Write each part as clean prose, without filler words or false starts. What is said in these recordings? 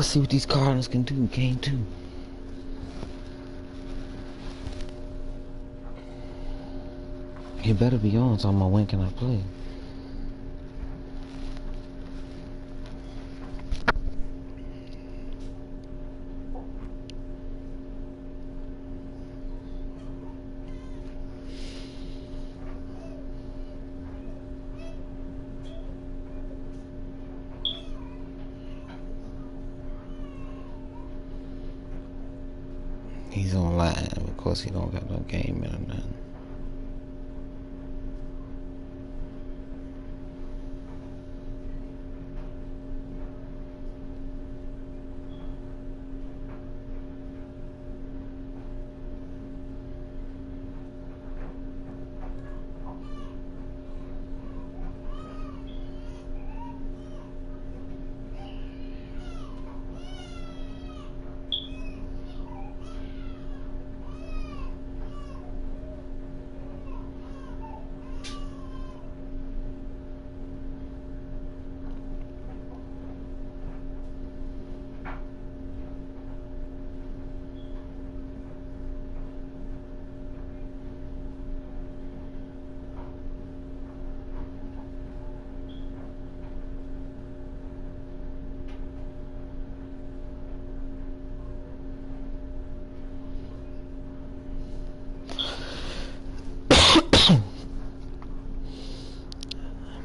let's see what these Cardinals can do. Game 2. You better be on talking about when can I play. He's online. Of course, he don't got no game in or nothing.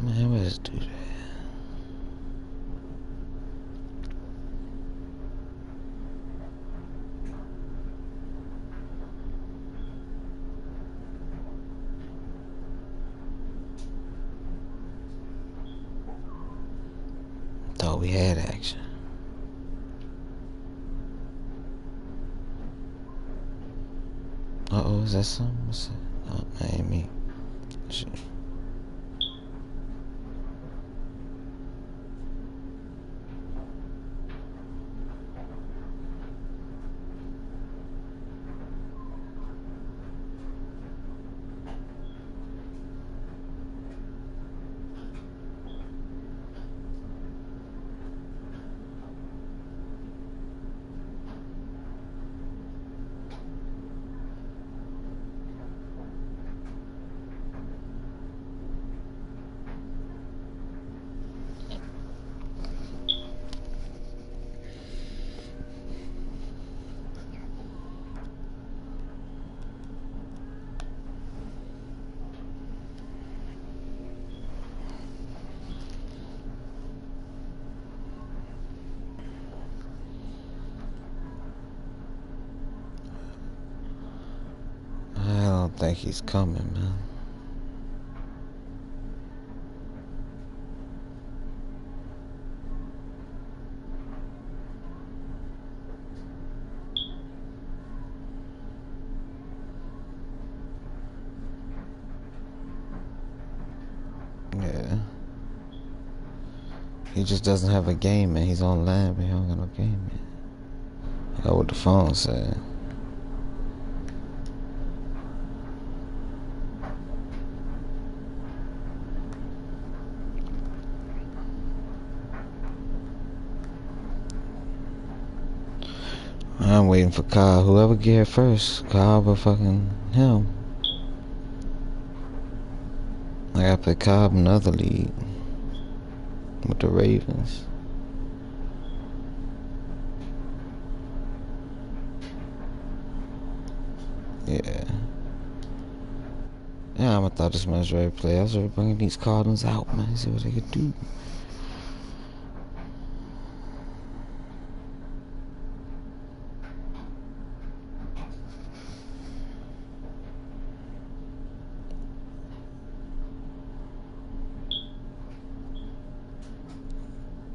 Man, let's do that. Thought we had action. Uh-oh, is that something? What's that? Oh, that ain't me. Shit. I don't think he's coming, man. Yeah. He just doesn't have a game, man. He's online, but he don't got no game, man. That's what the phone said. I'm waiting for Kyle. Whoever get here first, Kyle or fucking him. I gotta play Kyle in another league with the Ravens. Yeah. Yeah, I thought this man was ready to play. I was ready bringing these Cardinals out, man. See what they could do.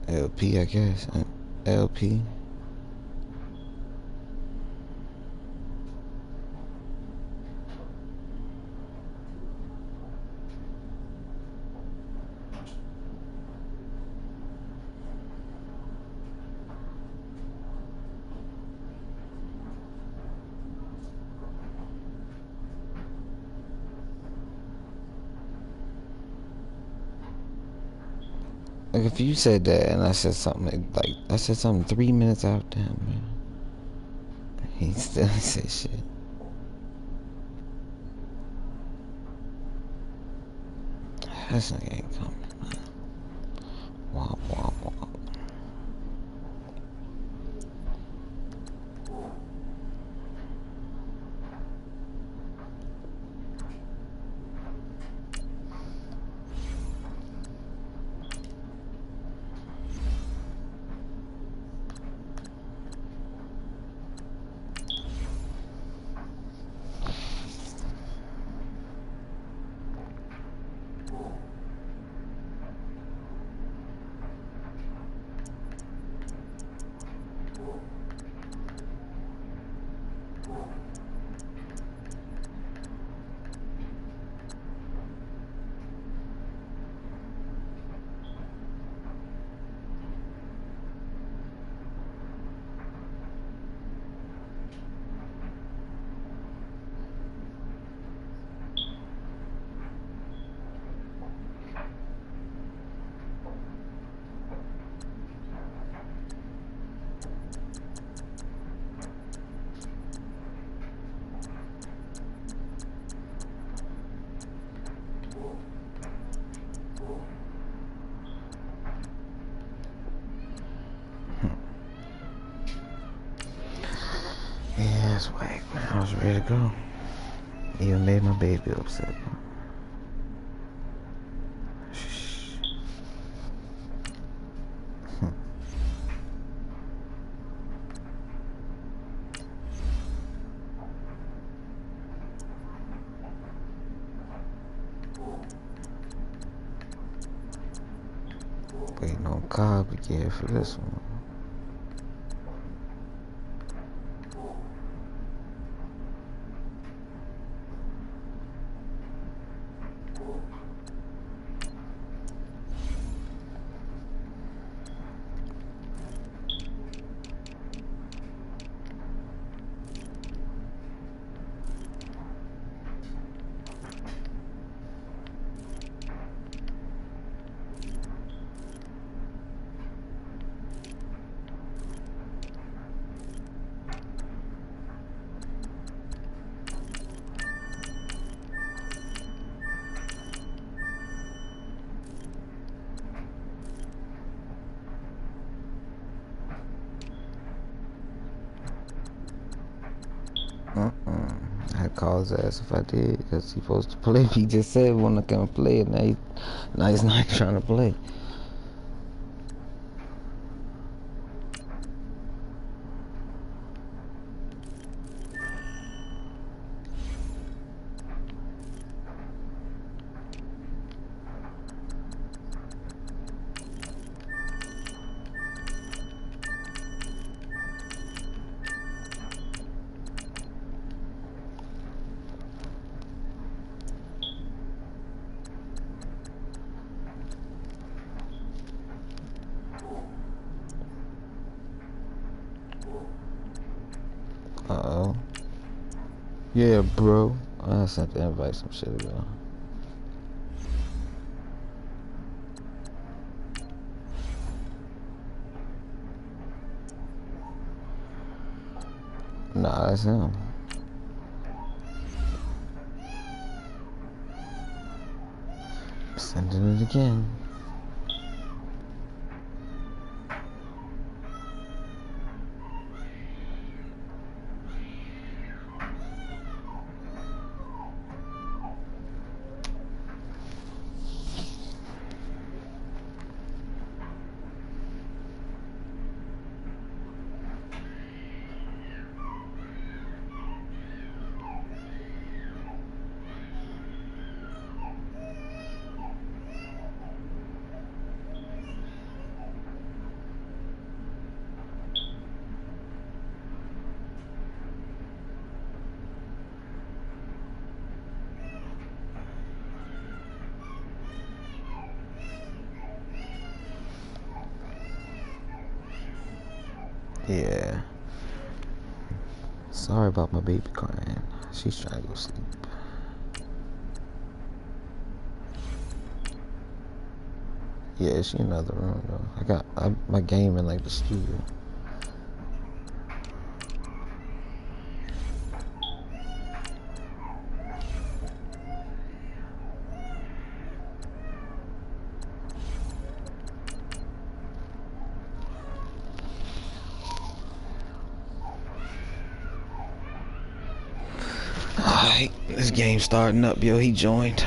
LP, I guess. LP. Like if you said that and I said something like I said something 3 minutes after him, man, he still said shit. This nigga ain't coming, man. Womp womp womp. Yeah, it's whack, man. I was ready to go. Even made my baby upset. Waiting on Cobb again for this one. I'd call his ass if I did, because he's supposed to play. He just said when I can't play, and now he's not trying to play. Uh-oh. Yeah, bro. I sent the invite some shit ago. Nah, that's him. Sending it again. Yeah. Sorry about my baby crying. She's trying to go sleep. Yeah, she in another room though. I got my game in like the studio. Alright, this game starting up, yo. He joined.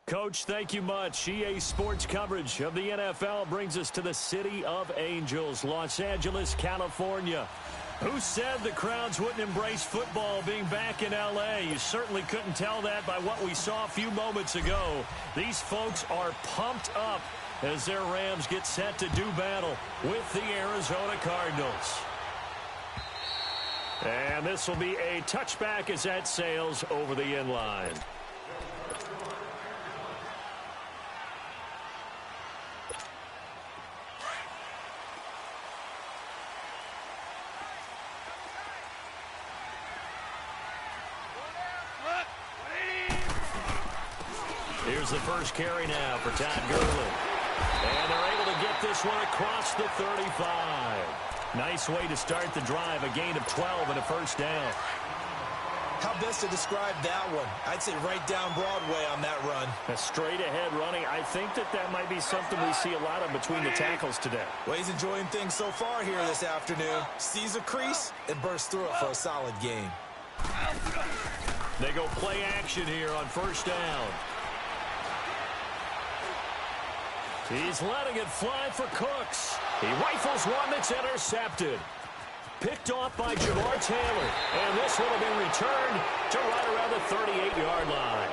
Coach, thank you much. EA Sports coverage of the NFL brings us to the City of Angels, Los Angeles, California. Who said the crowds wouldn't embrace football being back in L.A.? You certainly couldn't tell that by what we saw a few moments ago. These folks are pumped up as their Rams get set to do battle with the Arizona Cardinals. And this will be a touchback as that sails over the end line. Here's the first carry now for Todd Gurley. And they're able to get this one across the 35. Nice way to start the drive, a gain of 12 and a first down. How best to describe that one? I'd say right down Broadway on that run. A straight-ahead running. I think that might be something we see a lot of between the tackles today. Well, he's enjoying things so far here this afternoon. Sees a crease and bursts through it for a solid gain. They go play action here on first down. He's letting it fly for Cooks. He rifles one that's intercepted. Picked off by Jamar Taylor. And this one will be returned to right around the 38-yard line.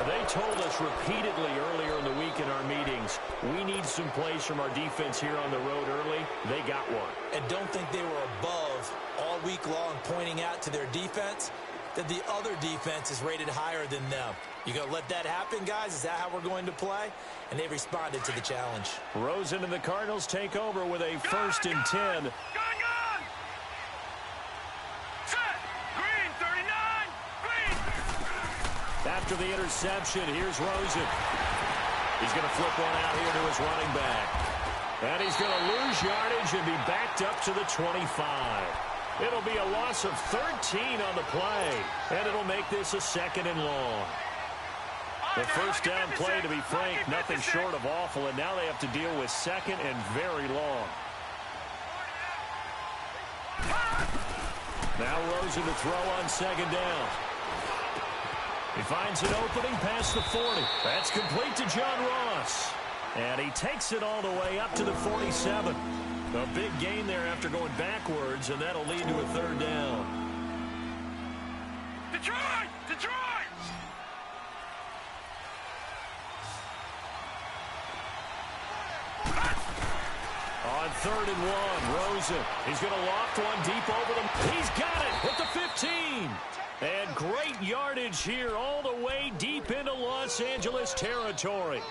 They told us repeatedly earlier in the week in our meetings, we need some plays from our defense here on the road early. They got one. And don't think they were above all week long pointing out to their defense that the other defense is rated higher than them. You going to let that happen, guys? Is that how we're going to play? And they responded to the challenge. Rosen and the Cardinals take over with a 1st and 10. After the interception, here's Rosen. He's going to flip one out here to his running back. And he's going to lose yardage and be backed up to the 25. It'll be a loss of 13 on the play, and it'll make this a 2nd and long. The first down play, to be frank, nothing short of awful, and now they have to deal with 2nd and very long. Now Rosen to throw on 2nd down. He finds an opening past the 40. That's complete to John Ross. And he takes it all the way up to the 47. A big gain there after going backwards, and that'll lead to a 3rd down. Detroit! Detroit! On 3rd and 1, Rosen. He's going to loft one deep over them. He's got it at the 15. And great yardage here all the way deep into Los Angeles territory.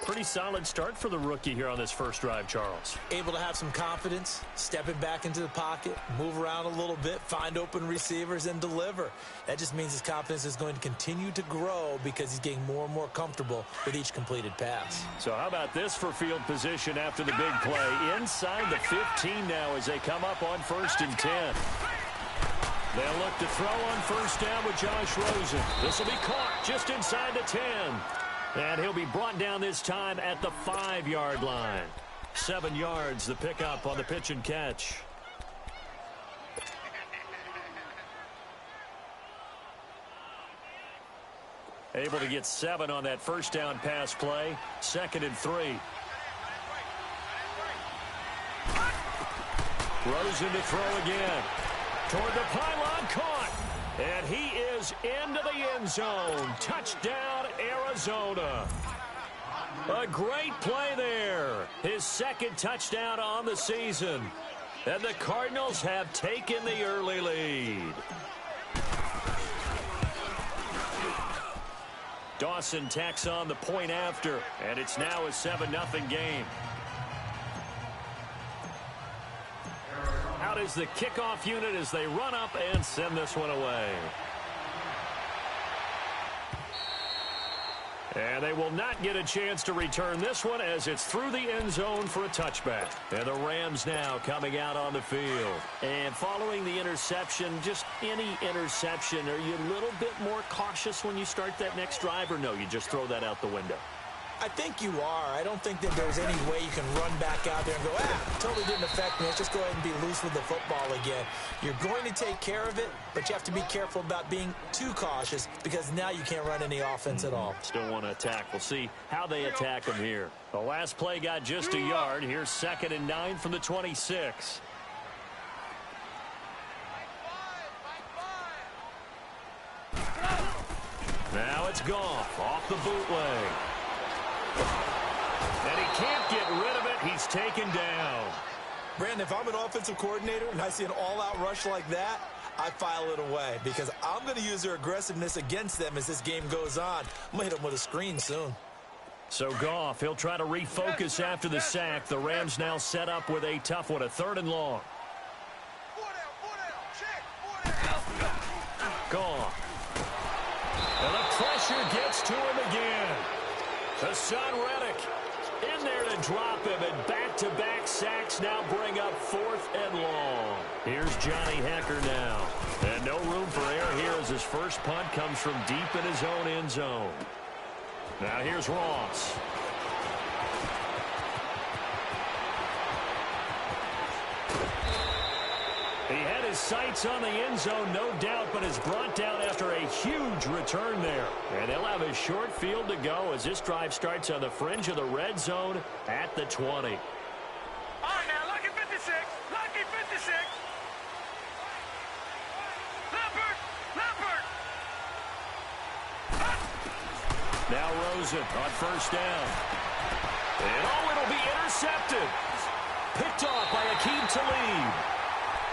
Pretty solid start for the rookie here on this first drive, Charles. Able to have some confidence, stepping back into the pocket, move around a little bit, find open receivers, and deliver. That just means his confidence is going to continue to grow because he's getting more and more comfortable with each completed pass. So how about this for field position after the big play? Inside the 15 now as they come up on 1st and 10. They'll look to throw on 1st down with Josh Rosen. This will be caught just inside the 10. And he'll be brought down this time at the 5-yard line. 7 yards, the pickup on the pitch and catch. Able to get 7 on that first down pass play. 2nd and 3. Rosen to throw again. Toward the pylon, caught. And he is into the end zone. Touchdown, Arizona. A great play there. His second touchdown on the season. And the Cardinals have taken the early lead. Dawson tacks on the point after, and it's now a 7-0 game. Out is the kickoff unit as they run up and send this one away. And they will not get a chance to return this one as it's through the end zone for a touchback. And the Rams now coming out on the field. And following the interception, just any interception, are you a little bit more cautious when you start that next drive, or no, you just throw that out the window? I think you are. I don't think that there's any way you can run back out there and go, totally didn't affect me. Let's just go ahead and be loose with the football again. You're going to take care of it, but you have to be careful about being too cautious because now you can't run any offense at all. Still want to attack. We'll see how they attack them here. The last play got just a yard. Here's 2nd and 9 from the 26. Now it's Goff off the bootleg. And he can't get rid of it. He's taken down. Brandon, if I'm an offensive coordinator and I see an all-out rush like that, I file it away because I'm going to use their aggressiveness against them as this game goes on. I'm going to hit them with a screen soon. So Goff, he'll try to refocus after the sack. The Rams now set up with a tough one, a 3rd and long. Goff. And the pressure gets to him again. Hassan Reddick in there to drop him, and back-to-back sacks now bring up 4th and long. Here's Johnny Hecker now. And no room for error here as his first punt comes from deep in his own end zone. Now here's Ross. He had his sights on the end zone, no doubt, but is brought down after a huge return there. And they'll have a short field to go as this drive starts on the fringe of the red zone at the 20. All right, now, lucky 56. Lucky 56. Lampert. Now Rosen on 1st down. And it'll be intercepted. Picked off by Aqib Talib.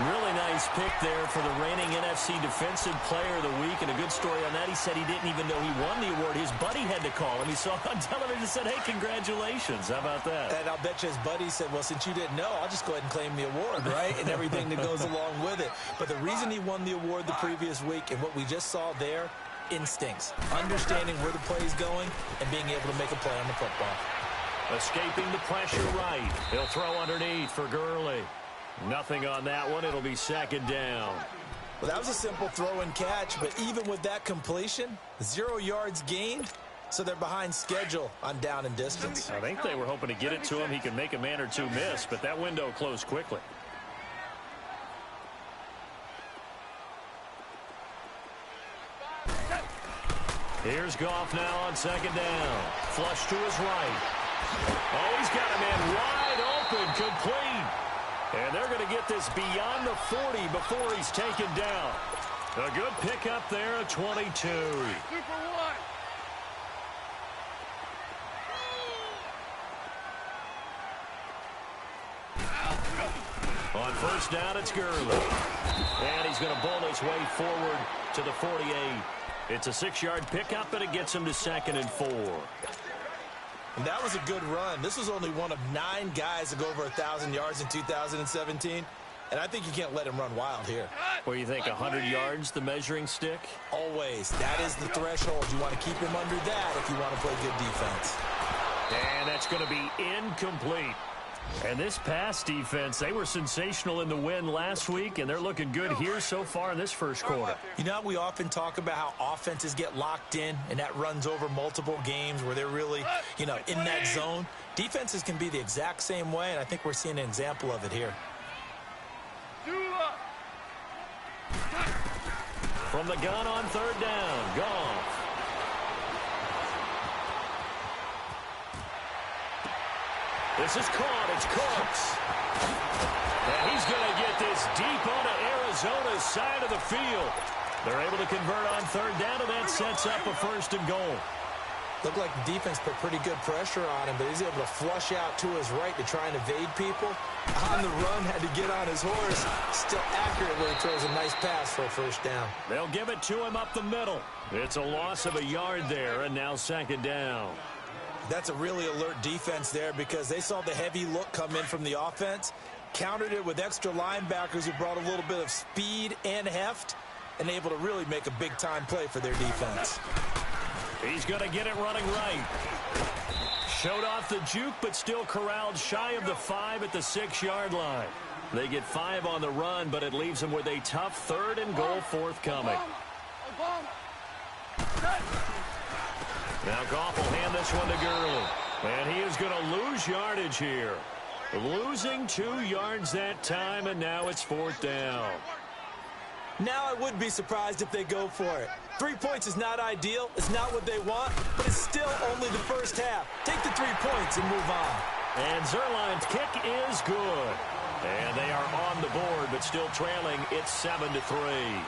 Really nice pick there for the reigning NFC Defensive Player of the Week. And a good story on that. He said he didn't even know he won the award. His buddy had to call him. He saw it on television and said, hey, congratulations. How about that? And I'll bet you his buddy said, well, since you didn't know, I'll just go ahead and claim the award, right? And everything that goes along with it. But the reason he won the award the previous week and what we just saw there, instincts. Understanding where the play is going and being able to make a play on the football. Escaping the pressure right. He'll throw underneath for Gurley. Nothing on that one. It'll be 2nd down. Well, that was a simple throw and catch, but even with that completion, 0 yards gained, so they're behind schedule on down and distance. I think they were hoping to get it to him. He could make a man or two miss, but that window closed quickly. Here's Goff now on 2nd down. Flush to his right. Oh, he's got a man wide open, complete. And they're going to get this beyond the 40 before he's taken down. A good pickup there at 22. 2 for 1. On 1st down, it's Gurley. And he's going to bowl his way forward to the 48. It's a 6-yard pickup, and it gets him to 2nd and 4. And that was a good run. This was only one of 9 guys to go over 1,000 yards in 2017. And I think you can't let him run wild here. Well, you think 100 yards, the measuring stick? Always. That is the threshold. You want to keep him under that if you want to play good defense. And that's going to be incomplete. And this pass defense, they were sensational in the win last week, and they're looking good here so far in this first quarter. You know, we often talk about how offenses get locked in, and that runs over multiple games where they're really, in that zone. Defenses can be the exact same way, and I think we're seeing an example of it here. From the gun on 3rd down, Goff. This is caught. It's Cooks. And he's going to get this deep onto Arizona's side of the field. They're able to convert on third down, and that sets up a 1st and goal. Looked like the defense put pretty good pressure on him, but he's able to flush out to his right to try and evade people. On the run, had to get on his horse. Still accurate where he throws a nice pass for a 1st down. They'll give it to him up the middle. It's a loss of a yard there, and now 2nd down. That's a really alert defense there because they saw the heavy look come in from the offense, countered it with extra linebackers who brought a little bit of speed and heft, and able to really make a big-time play for their defense. He's going to get it running right. Showed off the juke, but still corralled shy of the 5 at the 6-yard line. They get 5 on the run, but it leaves them with a tough 3rd and goal forthcoming. Now Goff will hand this one to Gurley. And he is going to lose yardage here. Losing 2 yards that time, and now it's 4th down. Now I would be surprised if they go for it. 3 points is not ideal. It's not what they want, but it's still only the first half. Take the 3 points and move on. And Zerline's kick is good. And they are on the board, but still trailing. It's 7-3.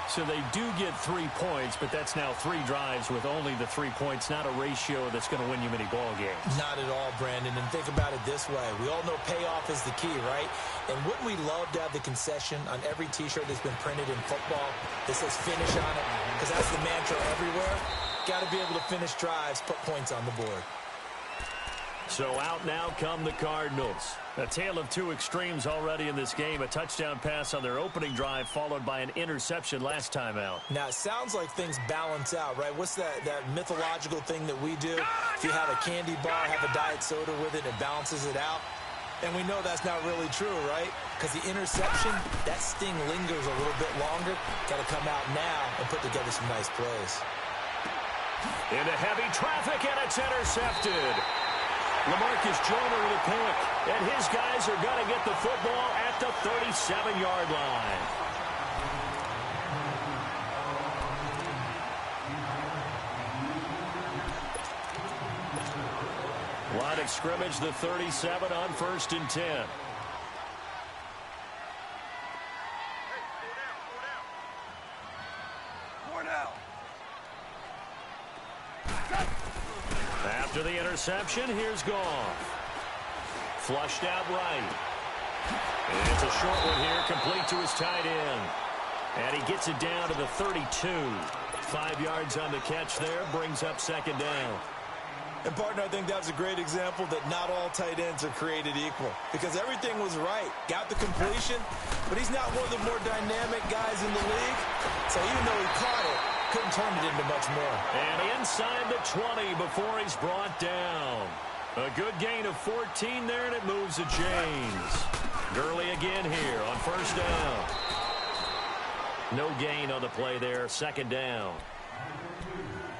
So they do get 3 points, but that's now 3 drives with only the 3 points, not a ratio that's going to win you many ball games. Not at all, Brandon. And think about it this way. We all know payoff is the key, right? And wouldn't we love to have the concession on every T-shirt that's been printed in football that says finish on it? Because that's the mantra everywhere. Got to be able to finish drives, put points on the board. So out now come the Cardinals. A tale of 2 extremes already in this game. A touchdown pass on their opening drive followed by an interception last time out. Now, it sounds like things balance out, right? What's that mythological thing that we do? If you have a candy bar, have a diet soda with it, it balances it out. And we know that's not really true, right? Because the interception, that sting lingers a little bit longer. Got to come out now and put together some nice plays. Into heavy traffic, and it's intercepted. LaMarcus Joyner with a pick, and his guys are going to get the football at the 37-yard line. Line of scrimmage, the 37 on 1st and 10. After the interception, here's Goff. Flushed out right. And it's a short one here, complete to his tight end. And he gets it down to the 32. 5 yards on the catch there, brings up 2nd down. And, partner, I think that was a great example that not all tight ends are created equal. Because everything was right. Got the completion, but he's not one of the more dynamic guys in the league. So even though he caught it, couldn't turn it into much more. And inside the 20 before he's brought down. A good gain of 14 there, and it moves to James. Gurley again here on 1st down. No gain on the play there, 2nd down.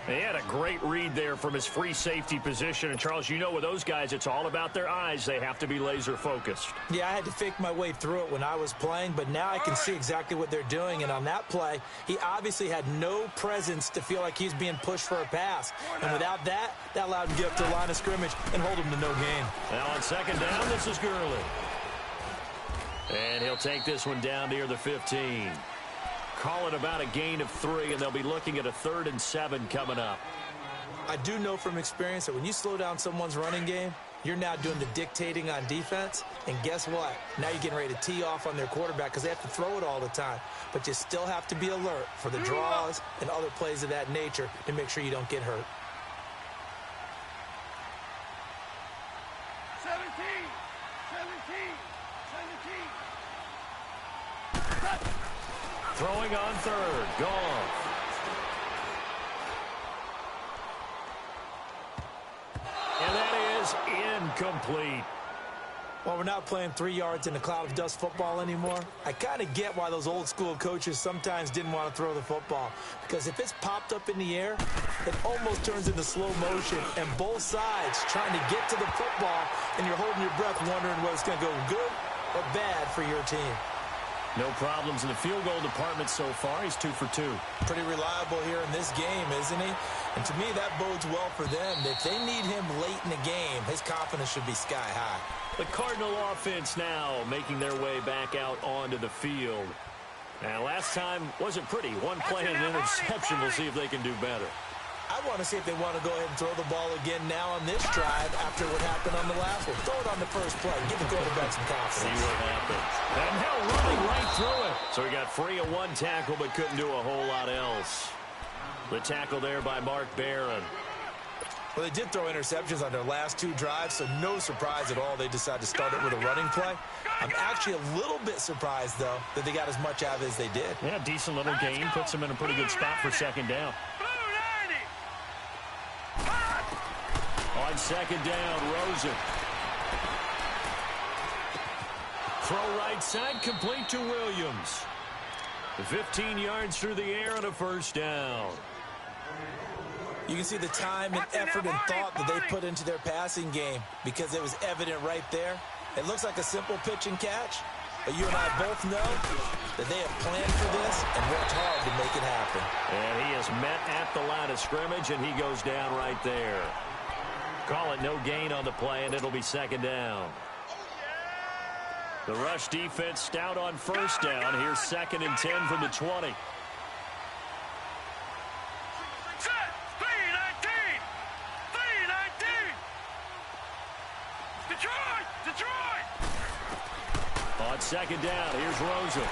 He had a great read there from his free safety position. And, Charles, you know with those guys, it's all about their eyes. They have to be laser-focused. Yeah, I had to fake my way through it when I was playing, but now I can see exactly what they're doing. And on that play, he obviously had no presence to feel like he's being pushed for a pass. And without that, that allowed him to get up to the line of scrimmage and hold him to no gain. Now on 2nd down, this is Gurley. And he'll take this one down near the 15. Call it about a gain of 3, and they'll be looking at a 3rd and 7 coming up. I do know from experience that when you slow down someone's running game, you're now doing the dictating on defense. And guess what? Now you're getting ready to tee off on their quarterback because they have to throw it all the time. But you still have to be alert for the draws and other plays of that nature to make sure you don't get hurt. 17. Throwing on 3rd. Goff. And that is incomplete. Well, we're not playing 3 yards in a cloud of dust football anymore. I kind of get why those old school coaches sometimes didn't want to throw the football. Because if it's popped up in the air, it almost turns into slow motion. And both sides trying to get to the football, and you're holding your breath wondering whether it's going to go good or bad for your team. No problems in the field goal department so far. He's 2 for 2. Pretty reliable here in this game, isn't he? And to me, that bodes well for them. If they need him late in the game, his confidence should be sky high. The Cardinal offense now making their way back out onto the field. And last time wasn't pretty. One play and an interception. We'll see if they can do better. I want to see if they want to go ahead and throw the ball again now on this drive after what happened on the last one. Throw it on the first play. Give the quarterback some confidence. See what happens. And now running right through it. So he got free of one tackle but couldn't do a whole lot else. The tackle there by Mark Barron. Well, they did throw interceptions on their last two drives, so no surprise at all they decided to start it with a running play. I'm actually a little bit surprised, though, that they got as much out of it as they did. Yeah, decent little gain. Puts them in a pretty good spot for second down. On second down, Rosen. Throw right side, complete to Williams. 15 yards through the air and a first down. You can see the time and effort and thought that they put into their passing game because it was evident right there. It looks like a simple pitch and catch, but you and I both know that they have planned for this and worked hard to make it happen. And he is met at the line of scrimmage, and he goes down right there. Call it no gain on the play, and it'll be second down. The rush defense stout on first down. Here's 2nd and 10 from the 20. On second down, here's Rosen.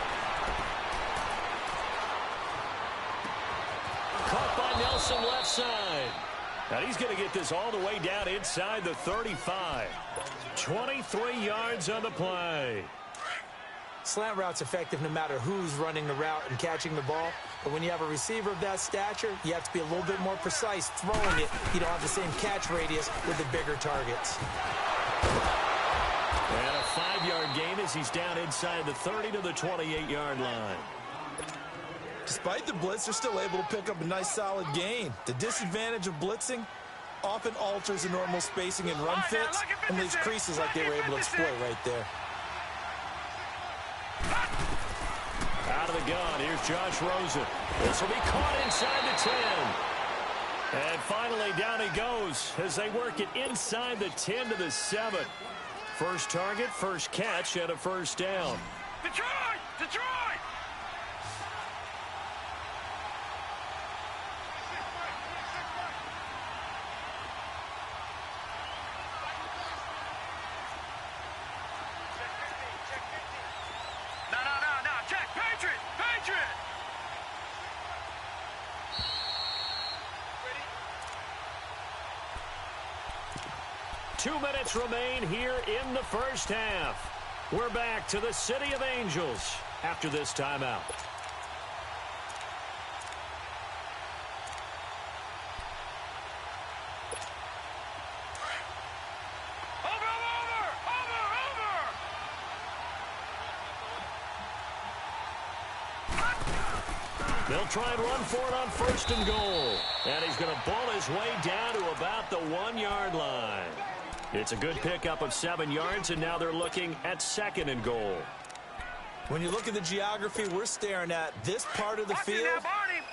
Caught by Nelson left side. And he's going to get this all the way down inside the 35. 23 yards on the play. Slant route's effective no matter who's running the route and catching the ball. But when you have a receiver of that stature, you have to be a little bit more precise throwing it. You don't have the same catch radius with the bigger targets. And a 5-yard gain as he's down inside the 30 to the 28-yard line. Despite the blitz, they're still able to pick up a nice solid gain. The disadvantage of blitzing often alters the normal spacing and run fits and leaves creases like they were able to exploit right there. Out of the gun, here's Josh Rosen. This will be caught inside the 10. And finally down he goes as they work it inside the 10 to the 7. First target, first catch, and a first down. Detroit! Detroit! No. Check. Patriot! Patriot! 2 minutes remain here in the first half. We're back to the City of Angels after this timeout. They'll try and run for it on 1st and goal. And he's going to ball his way down to about the 1-yard line. It's a good pickup of 7 yards, and now they're looking at 2nd and goal. When you look at the geography we're staring at, this part of the field,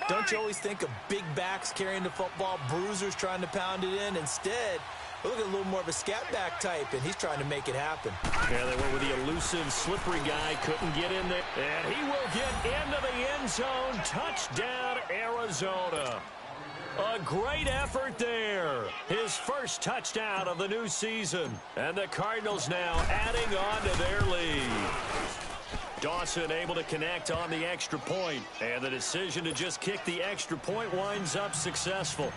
don't you always think of big backs carrying the football, bruisers trying to pound it in? Instead, look at a little more of a scat back type, and he's trying to make it happen. Yeah, they went with the elusive, slippery guy, couldn't get in there. And he will get into the end zone. Touchdown, Arizona. A great effort there. His first touchdown of the new season. And the Cardinals now adding on to their lead. Dawson able to connect on the extra point. And the decision to just kick the extra point winds up successful.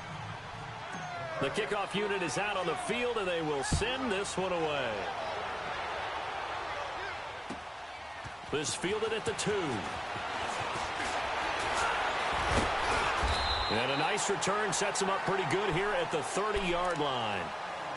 The kickoff unit is out on the field, and they will send this one away. This fielded at the 2. And a nice return sets them up pretty good here at the 30-yard line.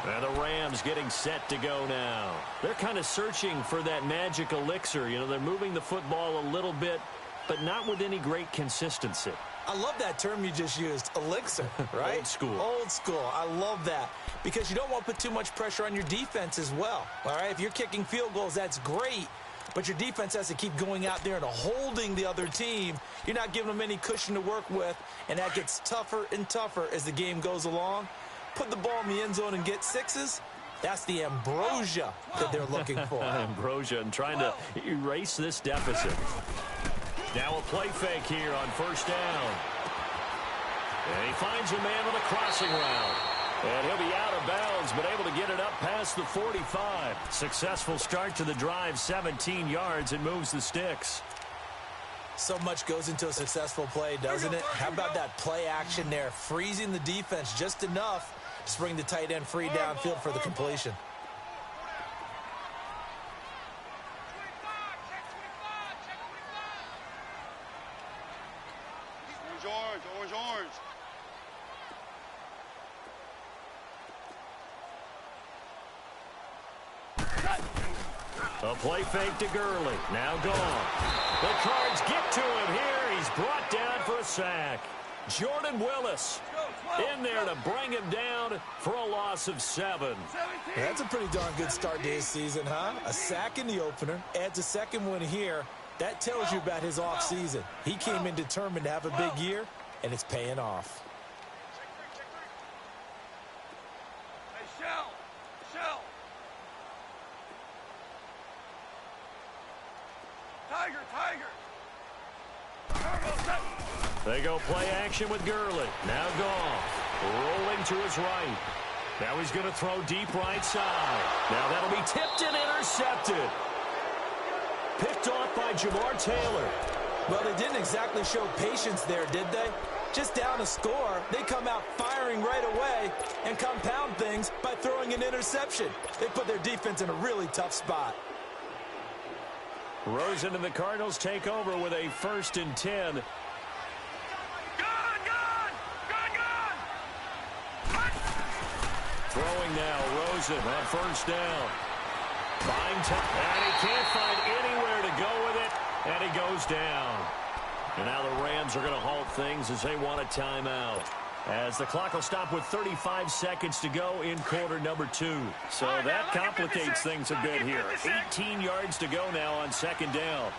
And the Rams getting set to go now. They're kind of searching for that magic elixir. You know, they're moving the football a little bit, but not with any great consistency. I love that term you just used, elixir, right? Old school. Old school. I love that because you don't want to put too much pressure on your defense as well, all right? If you're kicking field goals, that's great, but your defense has to keep going out there and holding the other team. You're not giving them any cushion to work with, and that gets tougher and tougher as the game goes along. Put the ball in the end zone and get sixes. That's the ambrosia that they're looking for. Ambrosia and trying to erase this deficit. Now a play fake here on first down. And he finds a man with a crossing route. And he'll be out of bounds, but able to get it up past the 45. Successful start to the drive, 17 yards, and moves the sticks. So much goes into a successful play, doesn't it? How about that play action there? Freezing the defense just enough to bring the tight end free downfield for the completion. Orange. A play fake to Gurley. Now gone. The Cards get to him here. He's brought down for a sack. Jordan Willis in there to bring him down for a loss of 7. Yeah, that's a pretty darn good start to his season, huh? A sack in the opener, adds a second one here. That tells you about his offseason. He came in determined to have a big year, and it's paying off. Hey, Shell. Tiger. They go play action with Gurley. Now gone. Rolling to his right. Now he's going to throw deep right side. Now that'll be tipped and intercepted. Picked off by Jamar Taylor. Well, they didn't exactly show patience there, did they? Just down a score, they come out firing right away and compound things by throwing an interception. They put their defense in a really tough spot. Rosen and the Cardinals take over with a 1st and 10. Gone! Throwing now, Rosen on first down. Find time, and he can't find anywhere to go with it, and he goes down. And now the Rams are going to halt things as they want a timeout. As the clock will stop with 35 seconds to go in quarter number 2. So that complicates things a bit here. 18 yards to go now on 2nd down.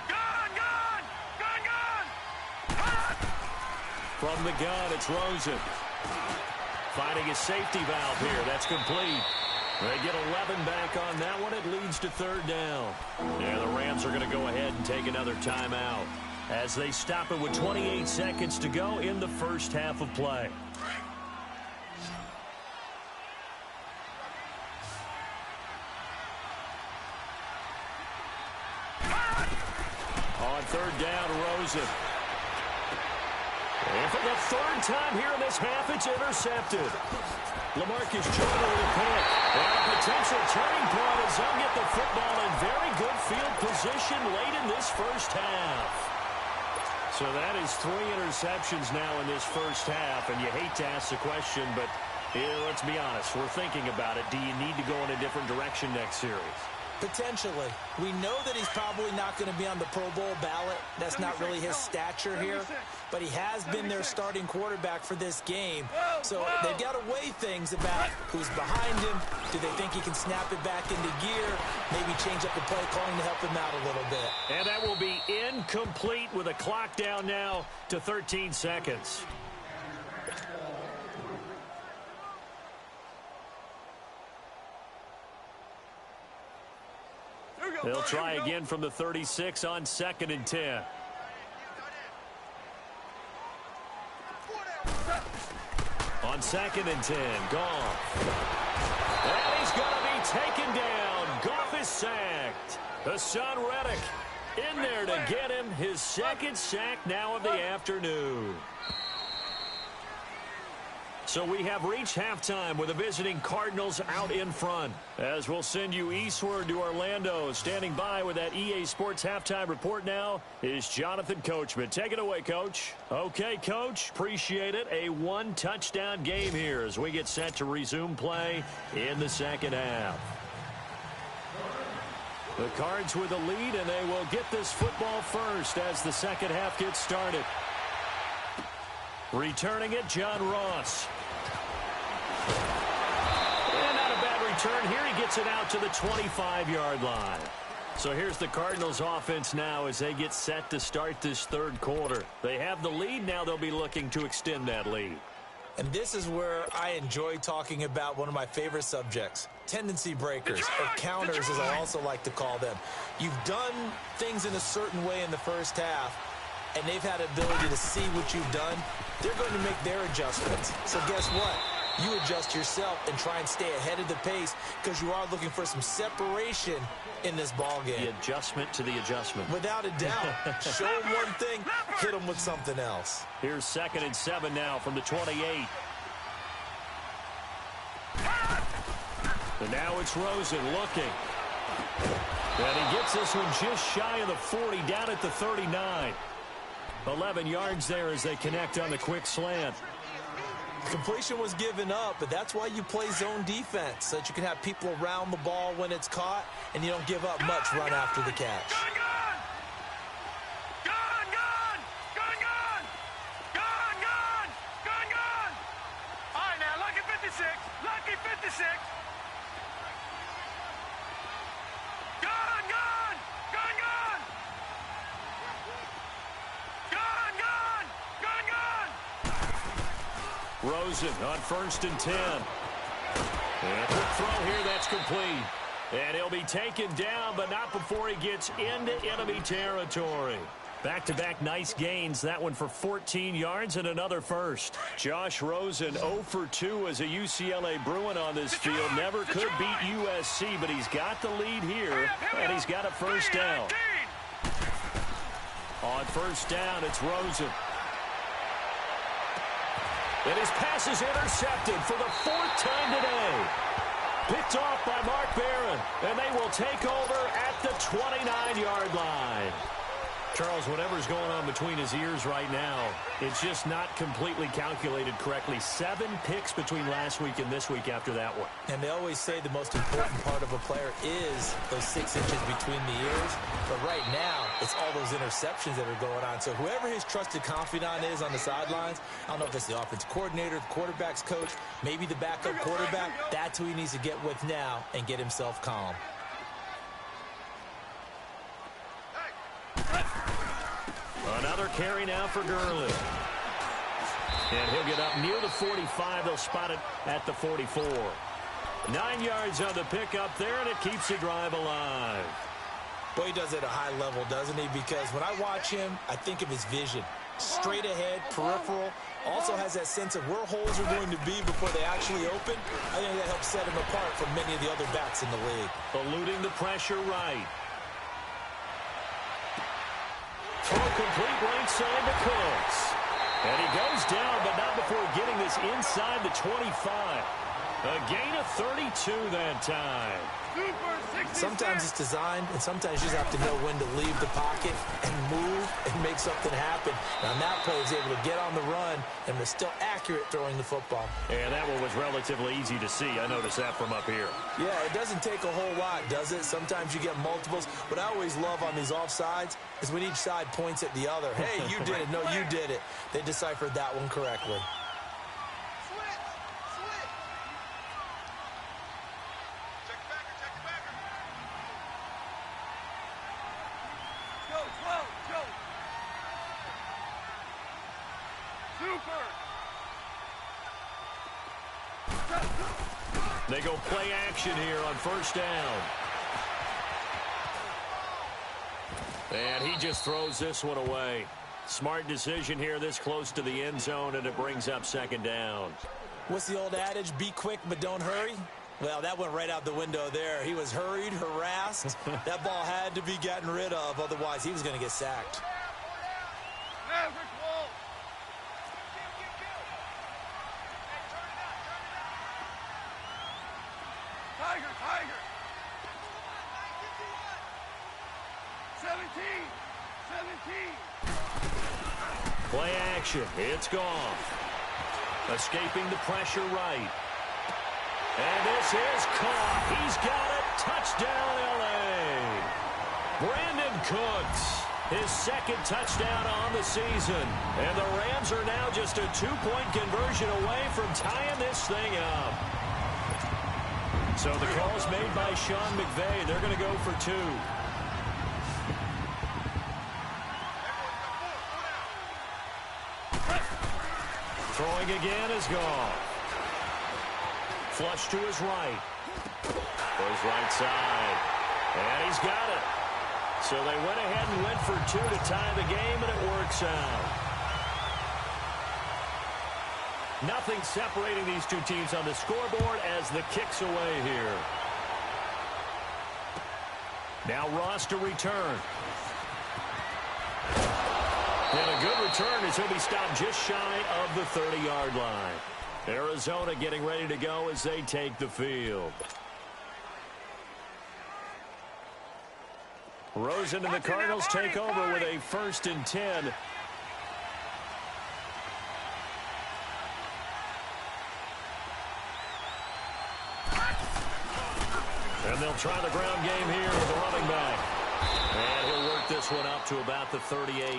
Gone! From the gun, it's Rosen. Finding a safety valve here. That's complete. They get 11 back on that one. It leads to 3rd down. Yeah, the Rams are going to go ahead and take another timeout as they stop it with 28 seconds to go in the first half of play. On 3rd down, Rosen. And for the 3rd time here in this half, it's intercepted. LaMarcus Jordan with a pick. And a potential turning point as they'll get the football in very good field position late in this first half. So that is 3 interceptions now in this first half, and you hate to ask the question, but let's be honest, we're thinking about it. Do you need to go in a different direction next series? Potentially. We know that he's probably not going to be on the Pro Bowl ballot. That's not really his stature here. But he has been their starting quarterback for this game. So they've got to weigh things about who's behind him. Do they think he can snap it back into gear? Maybe change up the play calling to help him out a little bit. And that will be incomplete with a clock down now to 13 seconds. They'll try again from the 36 on 2nd and 10. On 2nd and 10, Goff. And he's going to be taken down. Goff is sacked. Hassan Reddick in there to get him his 2nd sack now of the afternoon. So we have reached halftime with the visiting Cardinals out in front. As we'll send you eastward to Orlando. Standing by with that EA Sports halftime report now is Jonathan Coachman. Take it away, Coach. Okay, Coach. Appreciate it. A 1-touchdown game here as we get set to resume play in the second half. The Cards with the lead, and they will get this football first as the second half gets started. Returning it, John Ross. And not a bad return here. He gets it out to the 25-yard line. So here's the Cardinals offense now as they get set to start this third quarter. They have the lead. Now they'll be looking to extend that lead. And this is where I enjoy talking about one of my favorite subjects, tendency breakers, or counters as I also like to call them. You've done things in a certain way in the first half, and they've had ability to see what you've done. They're going to make their adjustments. So guess what? You adjust yourself and try and stay ahead of the pace because you are looking for some separation in this ball game. The adjustment to the adjustment. Without a doubt. Show them one thing, hit them with something else. Here's 2nd and 7 now from the 28. And now it's Rosen looking. And he gets this one just shy of the 40, down at the 39. 11 yards there as they connect on the quick slant. Completion was given up, but that's why you play zone defense, so that you can have people around the ball when it's caught, and you don't give up much run after the catch. All right, now, lucky 56. Lucky 56. Rosen on 1st and 10. And a quick throw here, that's complete. And he'll be taken down, but not before he gets into enemy territory. Back-to-back nice gains. That one for 14 yards and another first. Josh Rosen 0 for 2 as a UCLA Bruin on this field. Never could beat USC, but he's got the lead here, and he's got a first down. On 1st down, it's Rosen. And his pass is intercepted for the 4th time today. Picked off by Mark Barron, and they will take over at the 29-yard line. Charles, whatever's going on between his ears right now, it's just not completely calculated correctly. 7 picks between last week and this week after that one. And they always say the most important part of a player is those 6 inches between the ears. But right now, it's all those interceptions that are going on. So whoever his trusted confidant is on the sidelines, I don't know if it's the offensive coordinator, the quarterback's coach, maybe the backup quarterback, that's who he needs to get with now and get himself calm. Another carry now for Gurley. And he'll get up near the 45. They'll spot it at the 44. 9 yards on the pickup there, and it keeps the drive alive. Boy, he does it at a high level, doesn't he? Because when I watch him, I think of his vision. Straight ahead, peripheral. Also has that sense of where holes are going to be before they actually open. I think that helps set him apart from many of the other backs in the league. Eluding the pressure right. Throw complete right side to Cooks. And he goes down, but not before getting this inside the 25. A gain of 32 that time. Sometimes it's designed, and sometimes you just have to know when to leave the pocket and move and make something happen. And on that play, he was able to get on the run and was still accurate throwing the football. And that one was relatively easy to see. I noticed that from up here. Yeah, it doesn't take a whole lot, does it? Sometimes you get multiples. What I always love on these offsides is when each side points at the other. Hey, you did it. No, you did it. They deciphered that one correctly. They go play action here on 1st down. And he just throws this one away. Smart decision here this close to the end zone, and it brings up 2nd down. What's the old adage? Be quick, but don't hurry. Well, that went right out the window there. He was hurried, harassed. That ball had to be gotten rid of. Otherwise, he was going to get sacked. Tiger. 17. Play action. It's Goff. Escaping the pressure right. And this is caught. He's got it. Touchdown, L.A. Brandon Cooks, his 2nd touchdown on the season. And the Rams are now just a 2-point conversion away from tying this thing up. So the call's made by Sean McVay. They're going to go for 2. Throwing again is gone. Flush to his right. Goes right side. And he's got it. So they went ahead and went for two to tie the game, and it works out. Nothing separating these two teams on the scoreboard as the kick's away here. Now Ross to return. And a good return as he'll be stopped just shy of the 30-yard line. Arizona getting ready to go as they take the field. Rosen and the Cardinals take over with a 1st and 10. And they'll try the ground game here with the running back. And he'll work this one up to about the 38.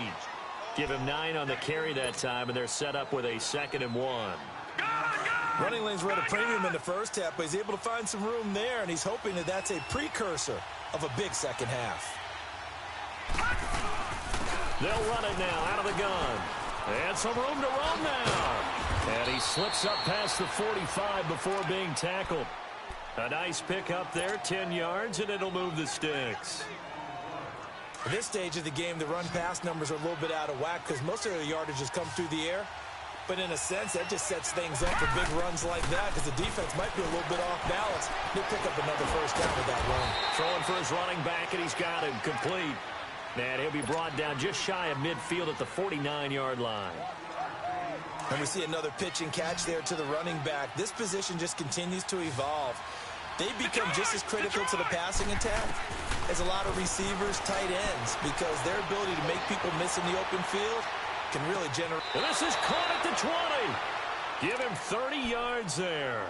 Give him 9 on the carry that time, and they're set up with a 2nd and 1. Running lanes were at a premium in the first half, but he's able to find some room there, and he's hoping that that's a precursor of a big second half. They'll run it now out of the gun. And some room to run now. And he slips up past the 45 before being tackled. A nice pick up there, 10 yards, and it'll move the sticks. At this stage of the game, the run-pass numbers are a little bit out of whack because most of the yardage has come through the air. But in a sense, that just sets things up for big runs like that because the defense might be a little bit off balance. He'll pick up another first down with that run. Throwing for his running back, and he's got him complete. And he'll be brought down just shy of midfield at the 49-yard line. And we see another pitch and catch there to the running back. This position just continues to evolve. They become just as critical to the passing attack as a lot of receivers, tight ends, because their ability to make people miss in the open field can really generate. And this is caught at the 20. Give him 30 yards there.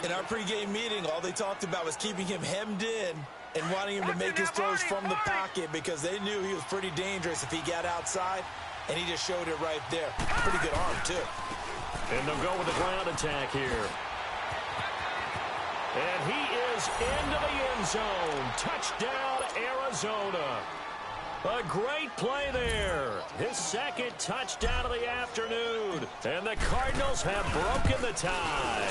In our pregame meeting, all they talked about was keeping him hemmed in and wanting him to make his throws from the pocket because they knew he was pretty dangerous if he got outside, and he just showed it right there. Pretty good arm, too. And they'll go with the ground attack here. And he is into the end zone. Touchdown, Arizona. A great play there. His 2nd touchdown of the afternoon. And the Cardinals have broken the tie.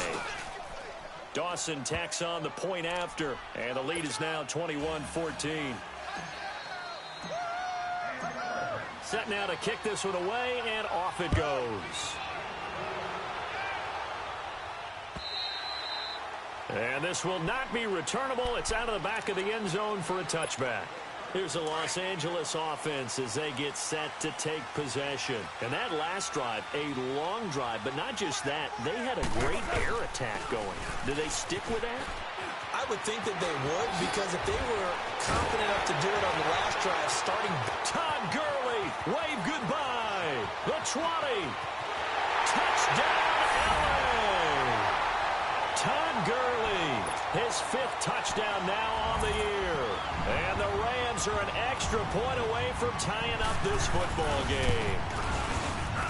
Dawson tacks on the point after. And the lead is now 21-14. Set now to kick this one away, and off it goes. And this will not be returnable. It's out of the back of the end zone for a touchback. Here's the Los Angeles offense as they get set to take possession. And that last drive, a long drive, but not just that. They had a great air attack going. Do they stick with that? I would think that they would, because if they were confident enough to do it on the last drive, starting... Todd Gurley, wave goodbye. The 20. Touchdown, LA. Todd Gurley, his 5th touchdown now on the year. And the Rams are an extra point away from tying up this football game.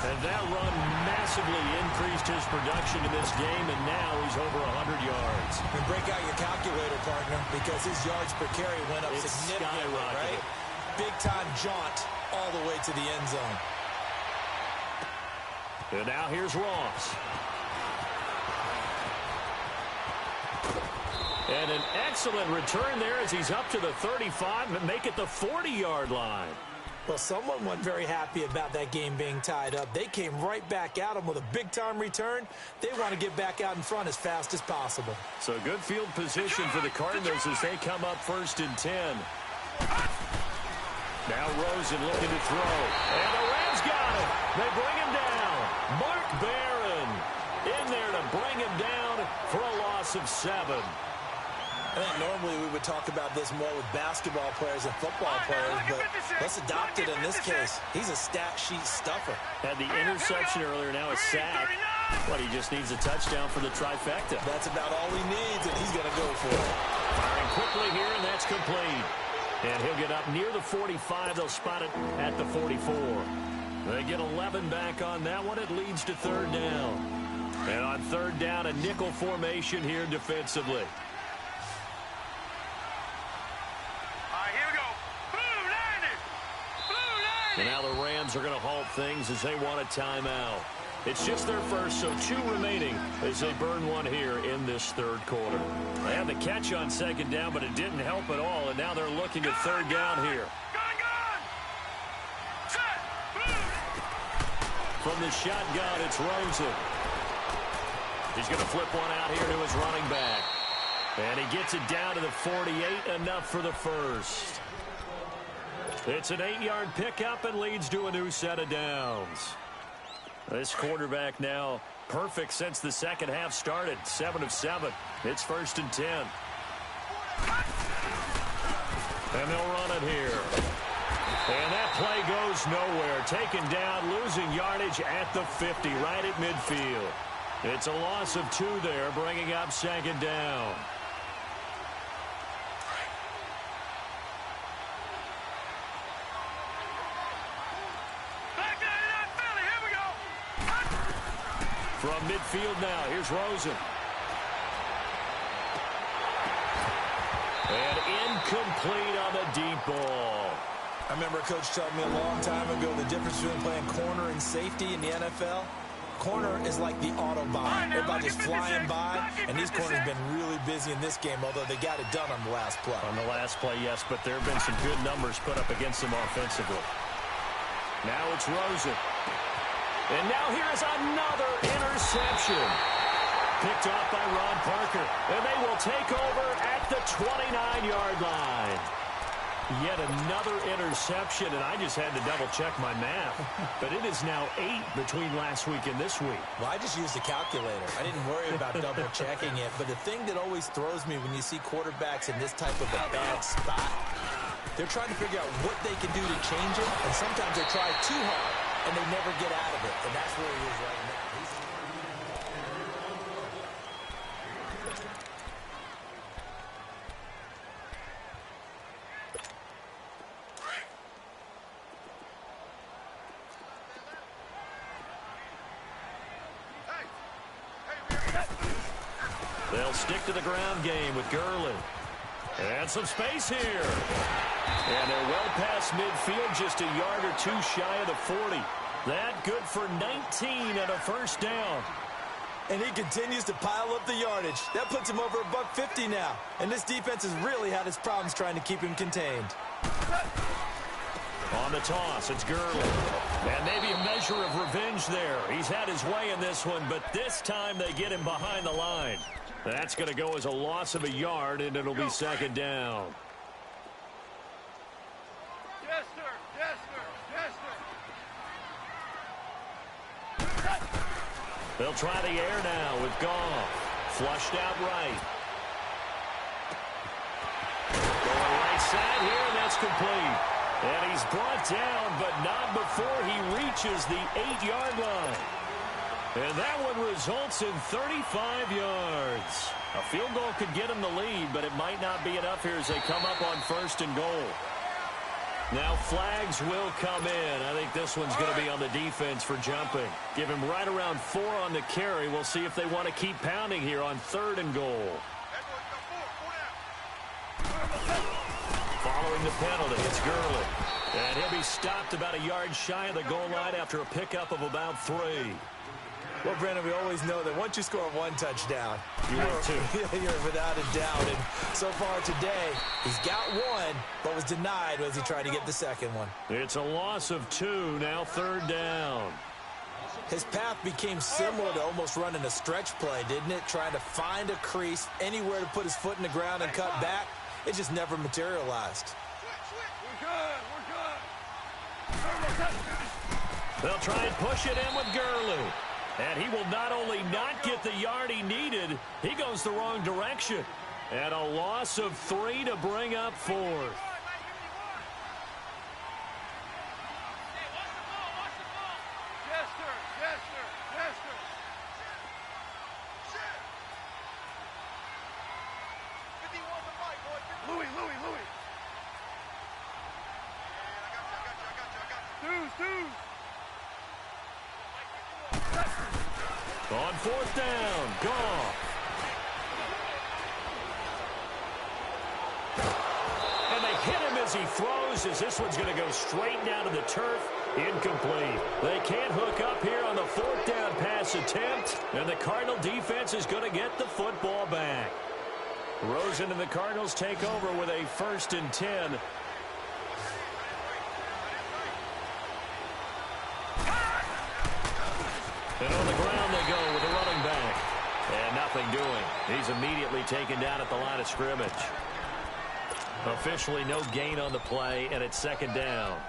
And that run massively increased his production in this game, and now he's over 100 yards. And break out your calculator, partner, because his yards per carry went up significantly, right? Big-time jaunt all the way to the end zone. And now here's Ross. And an excellent return there as he's up to the 35 and make it the 40-yard line. Well, someone wasn't very happy about that game being tied up. They came right back at him with a big-time return. They want to get back out in front as fast as possible. So good field position for the Cardinals as they come up 1st and 10. Now Rosen looking to throw. And the Rams got it. They bring him down. Mark Barron in there to bring him down for a loss of 7. I think normally we would talk about this more with basketball players and football players, but let's adopt it in this case. He's a stat sheet stuffer. Had the interception earlier, now a sack. But he just needs a touchdown for the trifecta. That's about all he needs, and he's going to go for it. Firing quickly here, and that's complete. And he'll get up near the 45. They'll spot it at the 44. They get 11 back on that one. It leads to 3rd down. And on 3rd down, a nickel formation here defensively. And now the Rams are going to halt things as they want a timeout. It's just their first, so 2 remaining as they burn one here in this third quarter. They had the catch on second down, but it didn't help at all, and now they're looking at third down here. From the shotgun, it's Rosen. He's going to flip one out here to his running back. And he gets it down to the 48, enough for the first. It's an 8-yard pickup and leads to a new set of downs. This quarterback now perfect since the second half started. 7 of 7. It's 1st and 10. And they'll run it here. And that play goes nowhere. Taken down, losing yardage at the 50, right at midfield. It's a loss of 2 there, bringing up 2nd down. From midfield now, here's Rosen. And incomplete on the deep ball. I remember a coach telling me a long time ago the difference between playing corner and safety in the NFL. Corner is like the Autobahn. Everybody just flying by, and these corners have been really busy in this game, although they got it done on the last play. On the last play, yes, but there have been some good numbers put up against them offensively. Now it's Rosen. And now here is another interception. Picked off by Ron Parker. And they will take over at the 29-yard line. Yet another interception, and I just had to double-check my math. But it is now 8 between last week and this week. Well, I just used a calculator. I didn't worry about double-checking it. But the thing that always throws me when you see quarterbacks in this type of a bad spot, they're trying to figure out what they can do to change it, and sometimes they try too hard, and they never get out of it. And that's where he is right now. They'll stick to the ground game with Gurley. And some space here. And they're well past midfield, just a yard or 2 shy of the 40. That good for 19 and a 1st down. And he continues to pile up the yardage. That puts him over $150 now. And this defense has really had its problems trying to keep him contained. On the toss, it's Gurley. And maybe a measure of revenge there. He's had his way in this one, but this time they get him behind the line. That's going to go as a loss of a yard, and it'll be 2nd down. Yes, sir. Yes, sir. Yes, sir. They'll try the air now with Goff. Flushed out right. Going right side here, and that's complete. And he's brought down, but not before he reaches the 8-yard line. And that one results in 35 yards. A field goal could get him the lead, but it might not be enough here as they come up on 1st and goal. Now flags will come in. I think this one's going to be on the defense for jumping. Give him right around 4 on the carry. We'll see if they want to keep pounding here on 3rd and goal. Following the penalty, it's Gurley. And he'll be stopped about a yard shy of the goal line after a pickup of about 3. Well, Brandon, we always know that once you score 1 touchdown, you're without a doubt. And so far today, he's got 1, but was denied as he tried to get the 2nd one. It's a loss of 2, now 3rd down. His path became similar to almost running a stretch play, didn't it? Trying to find a crease, anywhere to put his foot in the ground and cut back. It just never materialized. We're good. They'll try and push it in with Gurley. And he will not only not get the yard he needed, he goes the wrong direction. And a loss of 3 to bring up 4th. Yes, sir. Yes, sir. Yes, sir. Louis. Deuce. On 4th down, Goff. And they hit him as he throws, as this one's going to go straight down to the turf. Incomplete. They can't hook up here on the fourth down pass attempt, and the Cardinal defense is going to get the football back. Rosen and the Cardinals take over with a 1st and 10. And on the ground they go with a running back. And nothing doing. He's immediately taken down at the line of scrimmage. Officially no gain on the play, and it's 2nd down.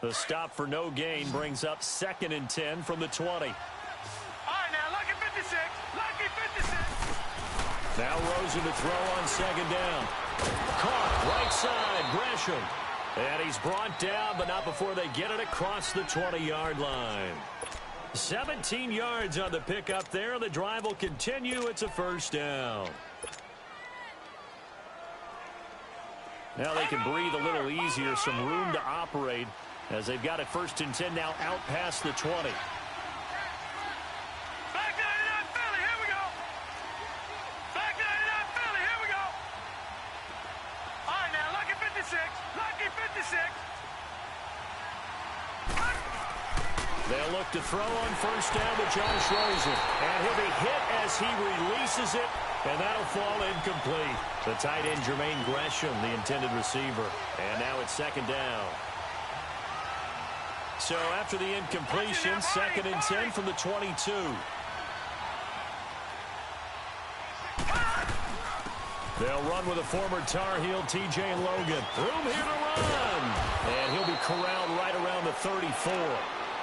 The stop for no gain brings up 2nd and 10 from the 20. All right, now, lucky 56. Lucky 56. Now Rosen to throw on 2nd down. Caught right side, Gresham. And he's brought down, but not before they get it across the 20-yard line. 17 yards on the pickup there. The drive will continue. It's a 1st down. Now they can breathe a little easier, some room to operate, as they've got it 1st and 10 now out past the 20. Back 99 Philly, here we go. Back 99 Philly, here we go. All right, now, lucky 56. Lucky 56. They'll look to throw on 1st down to Josh Rosen. And he'll be hit as he releases it, and that'll fall incomplete. The tight end, Jermaine Gresham, the intended receiver. And now it's 2nd down. So after the incompletion, 2nd and 10 from the 22. They'll run with a former Tar Heel, T.J. Logan. Room here to run. And he'll be corralled right around the 34.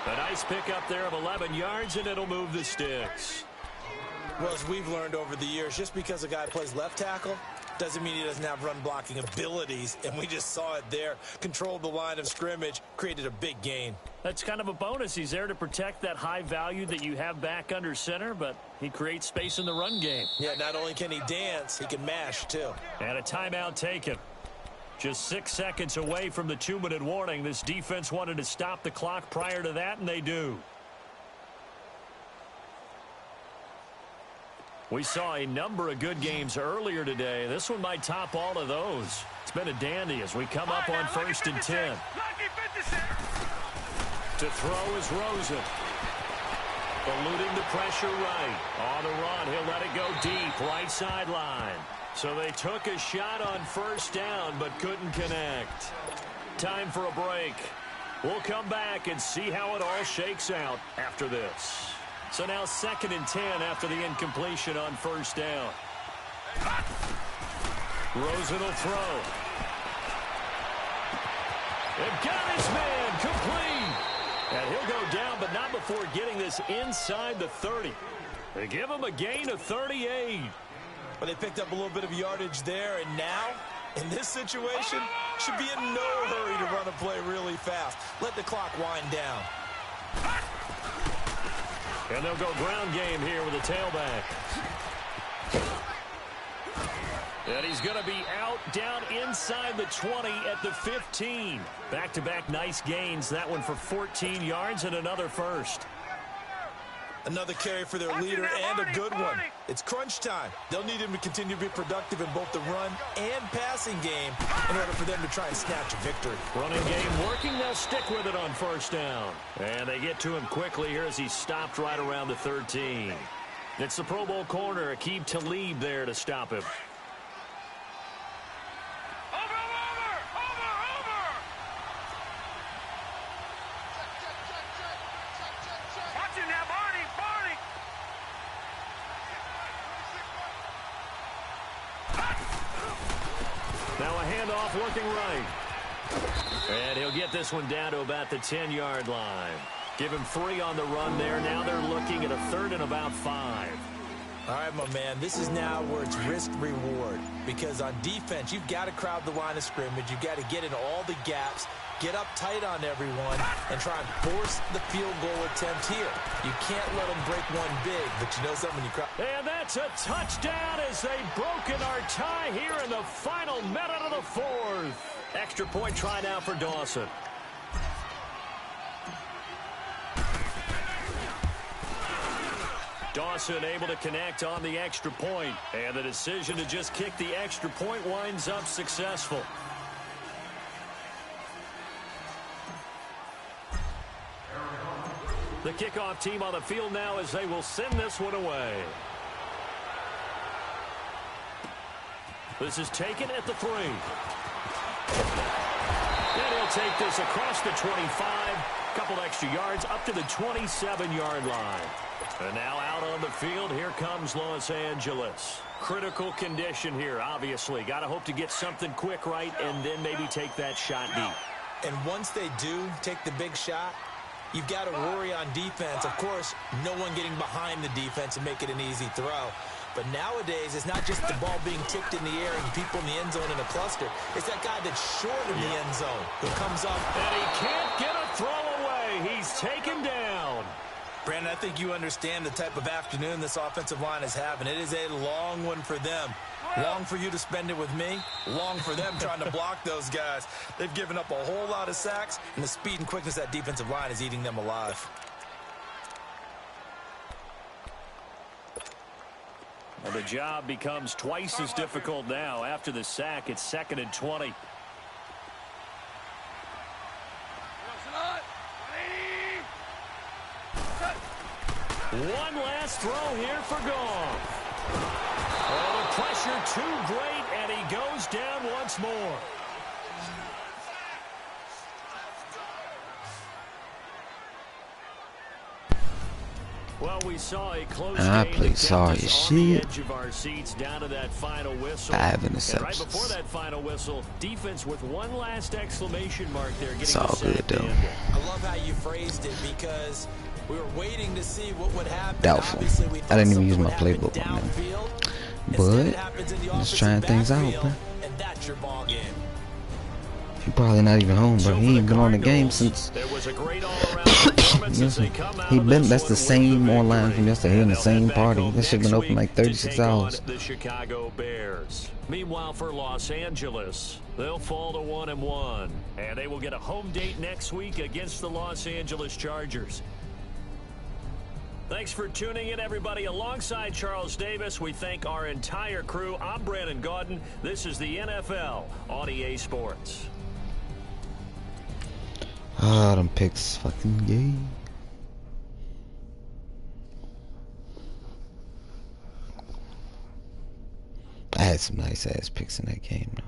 A nice pickup there of 11 yards, and it'll move the sticks. Well, as we've learned over the years, just because a guy plays left tackle doesn't mean he doesn't have run-blocking abilities, and we just saw it there. Controlled the line of scrimmage, created a big gain. That's kind of a bonus. He's there to protect that high value that you have back under center, but he creates space in the run game. Yeah, not only can he dance, he can mash, too. And a timeout taken. Just 6 seconds away from the 2-minute warning. This defense wanted to stop the clock prior to that, and they do. We saw a number of good games earlier today. This one might top all of those. It's been a dandy as we come up on 1st and 10. Lucky 56. To throw is Rosen. Eluding the pressure right. On the run, he'll let it go deep, right sideline. So they took a shot on 1st down, but couldn't connect. Time for a break. We'll come back and see how it all shakes out after this. So now 2nd and 10 after the incompletion on 1st down. Rosen will throw. And got his man complete. And he'll go down, but not before getting this inside the 30. They give him a gain of 38. But they picked up a little bit of yardage there, and now, in this situation, should be in no hurry to run a play really fast. Let the clock wind down. And they'll go ground game here with a tailback. And he's going to be out down inside the 20 at the 15. Back-to-back nice gains. That one for 14 yards and another 1st. Another carry for their leader and a good one. It's crunch time. They'll need him to continue to be productive in both the run and passing game in order for them to try and snatch a victory. Running game working. They'll stick with it on 1st down. And they get to him quickly here as he stopped right around the 13. It's the Pro Bowl corner, Aqib Talib there to stop him. Now a handoff working right. And he'll get this one down to about the 10-yard line. Give him 3 on the run there. Now they're looking at a 3rd and about 5. All right, my man, this is now where it's risk-reward. Because on defense, you've got to crowd the line of scrimmage. You've got to get in all the gaps, get up tight on everyone, and try and force the field goal attempt here. You can't let them break one big, but you know something, when you crowd. And that's a touchdown as they've broken our tie here in the final minute of the fourth. Extra point try now for Dawson. Dawson able to connect on the extra point, and the decision to just kick the extra point winds up successful. The kickoff team on the field now as they will send this one away. This is taken at the 3. And he'll take this across the 25. Couple extra yards up to the 27-yard line. And now out on the field, here comes Los Angeles. Critical condition here, obviously. Got to hope to get something quick right and then maybe take that shot deep. And once they do take the big shot, you've got to worry on defense. Of course, no one getting behind the defense and make it an easy throw. But nowadays, it's not just the ball being tipped in the air and people in the end zone in a cluster. It's that guy that's short in the end zone who comes up. And he can't get a throw away. He's taken down. Brandon, I think you understand the type of afternoon this offensive line is having. It is a long one for them. Long for you to spend it with me. Long for them trying to block those guys. They've given up a whole lot of sacks, and the speed and quickness of that defensive line is eating them alive. Well, the job becomes twice as difficult now. After the sack, it's 2nd and 20. One last throw here for Goff. Oh, the pressure too great, and he goes down once more. Well, we saw a close game. I played sorry as shit. Edge of our seats down to that final whistle. 5 interceptions. And right before that final whistle, defense with one last exclamation mark there. It's all good though. I love how you phrased it because we were waiting to see what would happen. Doubtful. I didn't even use my playbook on them. But just trying things out, bro. And that's your ball game. He probably not even home, bro. He ain't been on the game since. Listen, that's the same online from yesterday in the same party. This shit been open like 36 hours. The Chicago Bears. Meanwhile, for Los Angeles, they'll fall to 1-1, and they will get a home date next week against the Los Angeles Chargers. Thanks for tuning in, everybody. Alongside Charles Davis, we thank our entire crew. I'm Brandon Gaudin. This is the NFL on EA Sports. Ah, them picks fucking gay. I had some nice ass picks in that game though.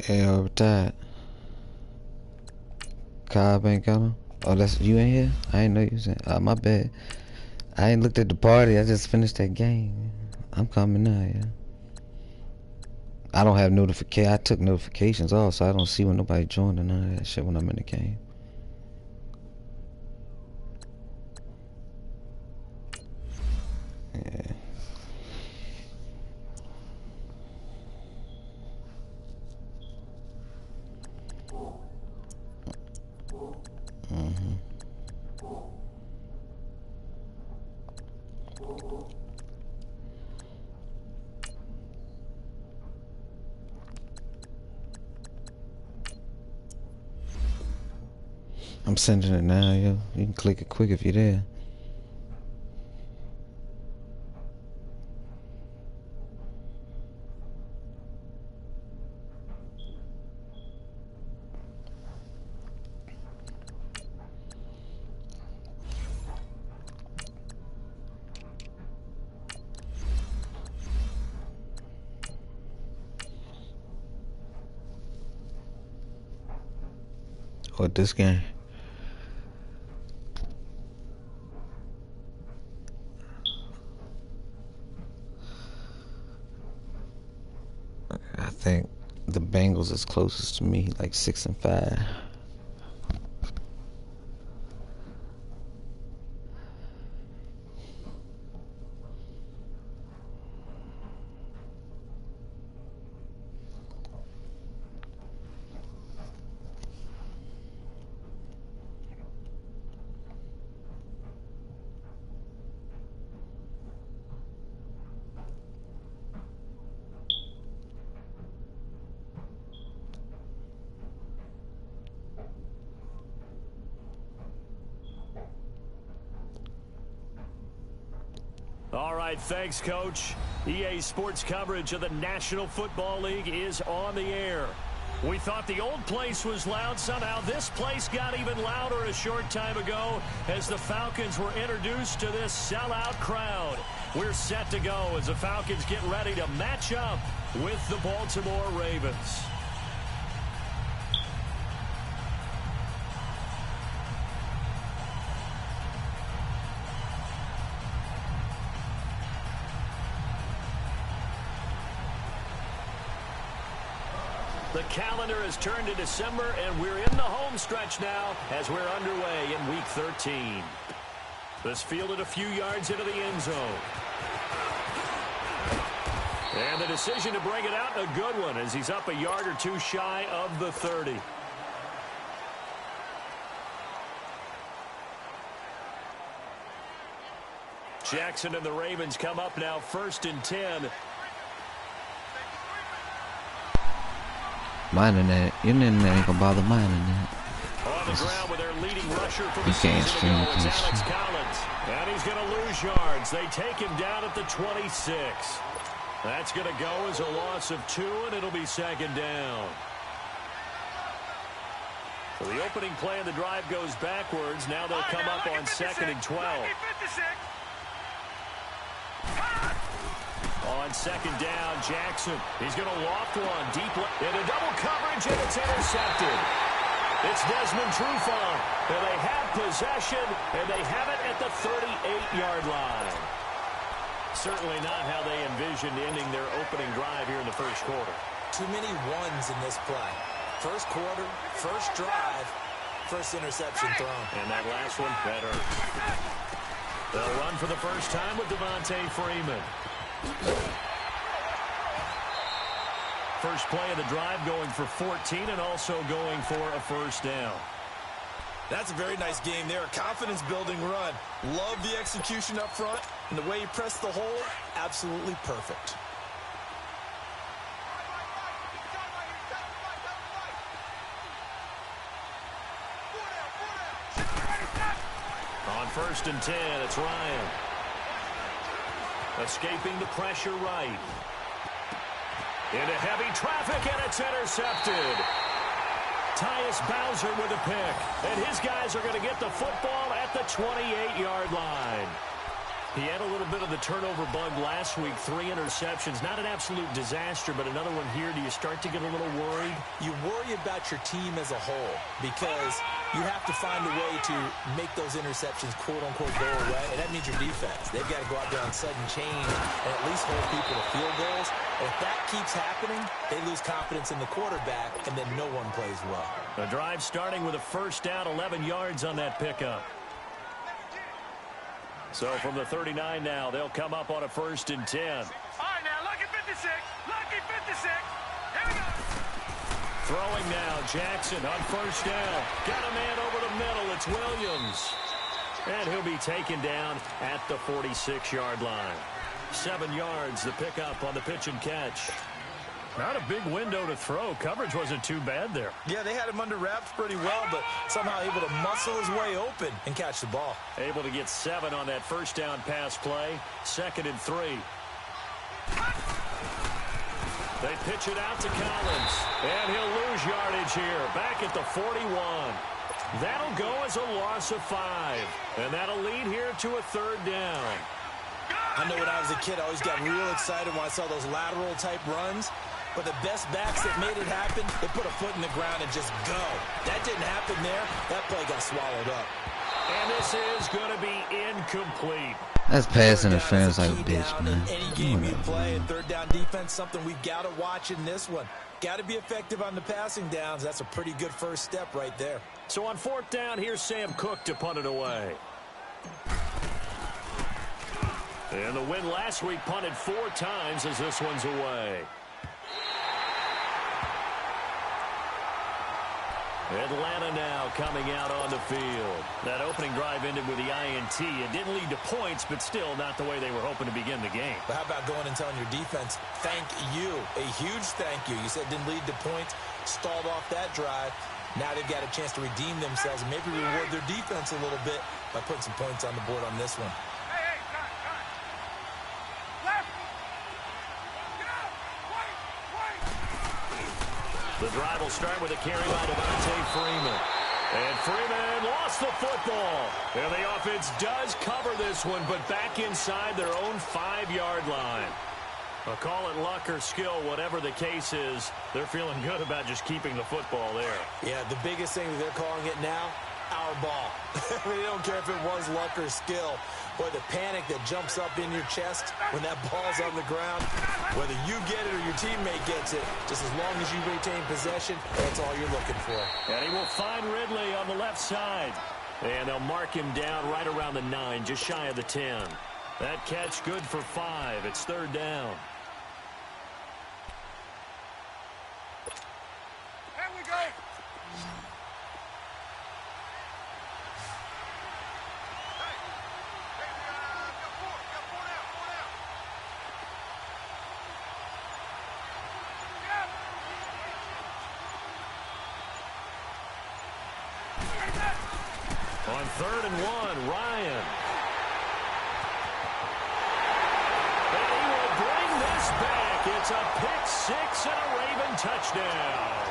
Yeah, retired. Cobb ain't got him. Oh, that's you ain't here. I ain't know you was in. My bad. I ain't looked at the party. I just finished that game. I'm coming now, yeah. I don't have notification. I took notifications off, so I don't see when nobody joined or none of that shit when I'm in the game. Yeah. I'm sending it now, yo. You can click it quick if you're there. What this game? I think the Bengals is closest to me, like 6-5. All right, thanks, Coach. EA Sports coverage of the National Football League is on the air. We thought the old place was loud. Somehow this place got even louder a short time ago as the Falcons were introduced to this sellout crowd. We're set to go as the Falcons get ready to match up with the Baltimore Ravens. The calendar has turned to December, and we're in the home stretch now as we're underway in Week 13. This fielded a few yards into the end zone. And the decision to bring it out, a good one, as he's up a yard or two shy of the 30. Jackson and the Ravens come up now 1st and 10. Mine and that. Your internet ain't gonna bother mine and that. On the ground with their leading rusher for the You can't season stream ago, it's this Alex shit. Collins. And he's going to lose yards. They take him down at the 26. That's going to go as a loss of 2, and it'll be 2nd down. So the opening play of the drive goes backwards. Now they'll come up on 2nd and 12. On 2nd down, Jackson. He's going to loft one deep into double coverage, and it's intercepted. It's Desmond Trufant, and they have possession, and they have it at the 38-yard line. Certainly not how they envisioned ending their opening drive here in the first quarter. Too many ones in this play. First quarter, first drive, first interception thrown. And that last one, better. They'll run for the first time with Devontae Freeman. First play of the drive going for 14 and also going for a first down. That's a very nice game there. Confidence-building run. Love the execution up front. And the way he pressed the hole, absolutely perfect. On 1st and 10, it's Ryan. Escaping the pressure right. Into heavy traffic, and it's intercepted. Tyus Bowser with a pick. And his guys are going to get the football at the 28-yard line. He had a little bit of the turnover bug last week, 3 interceptions. Not an absolute disaster, but another one here. Do you start to get a little worried? You worry about your team as a whole because you have to find a way to make those interceptions, quote-unquote, go away, and that means your defense. They've got to go out there on sudden change and at least hold people to field goals. And if that keeps happening, they lose confidence in the quarterback, and then no one plays well. The drive starting with a first down, 11 yards on that pickup. So from the 39 now, they'll come up on a 1st and 10. All right, now, lucky 56. Lucky 56. Here we go. Throwing now, Jackson on 1st down. Got a man over the middle. It's Williams. And he'll be taken down at the 46-yard line. 7 yards, the pickup on the pitch and catch. Not a big window to throw. Coverage wasn't too bad there. Yeah, they had him under wraps pretty well, but somehow able to muscle his way open and catch the ball. Able to get 7 on that first down pass play. 2nd and 3. They pitch it out to Collins. And he'll lose yardage here. Back at the 41. That'll go as a loss of 5. And that'll lead here to a 3rd down. I know when I was a kid, I always got real excited when I saw those lateral-type runs. But the best backs that made it happen, they put a foot in the ground and just go. That didn't happen there. That play got swallowed up. And this is going to be incomplete. That's pass interference like a bitch, man. Any game you play, and 3rd down defense, something we've got to watch in this one. Got to be effective on the passing downs. That's a pretty good first step right there. So on 4th down, here's Sam Cook to punt it away. And the win last week punted 4 times as this one's away. Atlanta now coming out on the field. That opening drive ended with the INT. It didn't lead to points, but still not the way they were hoping to begin the game. But how about going and telling your defense, thank you, a huge thank you. You said it didn't lead to points, stalled off that drive. Now they've got a chance to redeem themselves and maybe reward their defense a little bit by putting some points on the board on this one. Hey, cut. Left. Get out. Wait. The drive will start with a carry by Devontae Freeman. And Freeman lost the football. And the offense does cover this one, but back inside their own 5-yard line. I'll call it luck or skill, whatever the case is. They're feeling good about just keeping the football there. Yeah, the biggest thing that they're calling it now, our ball. I mean, they don't care if it was luck or skill. Boy, the panic that jumps up in your chest when that ball's on the ground, whether you get it or your teammate gets it, just as long as you retain possession, that's all you're looking for. And he will find Ridley on the left side. And they'll mark him down right around the 9, just shy of the 10. That catch good for 5. It's 3rd down. There we go. On 3rd and 1, Ryan. And he will bring this back. It's a pick-6 and a Raven touchdown.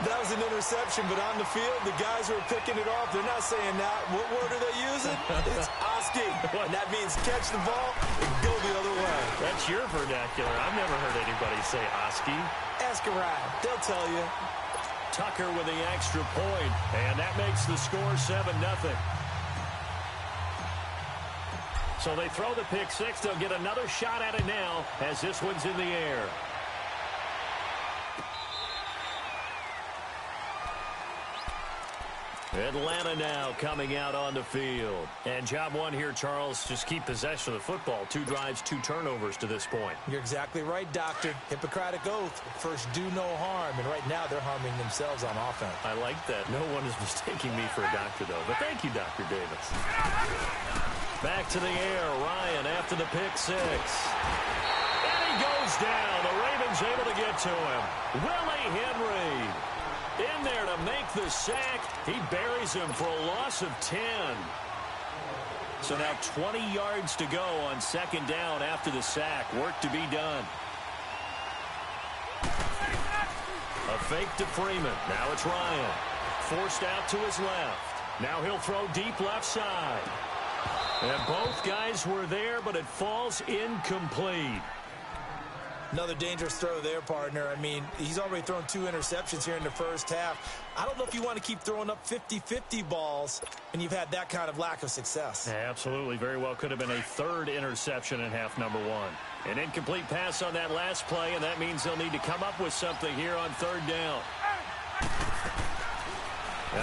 That was an interception, but on the field, the guys who are picking it off, they're not saying that. What word are they using? It's Oski. And that means catch the ball and go the other way. That's your vernacular. I've never heard anybody say Oski. Ask around. They'll tell you. Tucker with the extra point, and that makes the score 7-0. So they throw the pick-6. They'll get another shot at it now as this one's in the air. Atlanta now coming out on the field. And job one here, Charles, just keep possession of the football. 2 drives, 2 turnovers to this point. You're exactly right, Doctor. Hippocratic oath. First, do no harm. And right now, they're harming themselves on offense. I like that. No one is mistaking me for a doctor, though. But thank you, Dr. Davis. Back to the air. Ryan after the pick-6. And he goes down. The Ravens able to get to him. Willie Henry in there to make the sack. He buries him for a loss of 10. So now 20 yards to go on 2nd down after the sack. Work to be done. A fake to Freeman. Now it's Ryan. Forced out to his left. Now he'll throw deep left side. And both guys were there, but it falls incomplete. Another dangerous throw there, partner. I mean, he's already thrown 2 interceptions here in the first half. I don't know if you want to keep throwing up 50-50 balls when you've had that kind of lack of success. Absolutely. Very well could have been a 3rd interception in half number 1. An incomplete pass on that last play, and that means they'll need to come up with something here on 3rd down.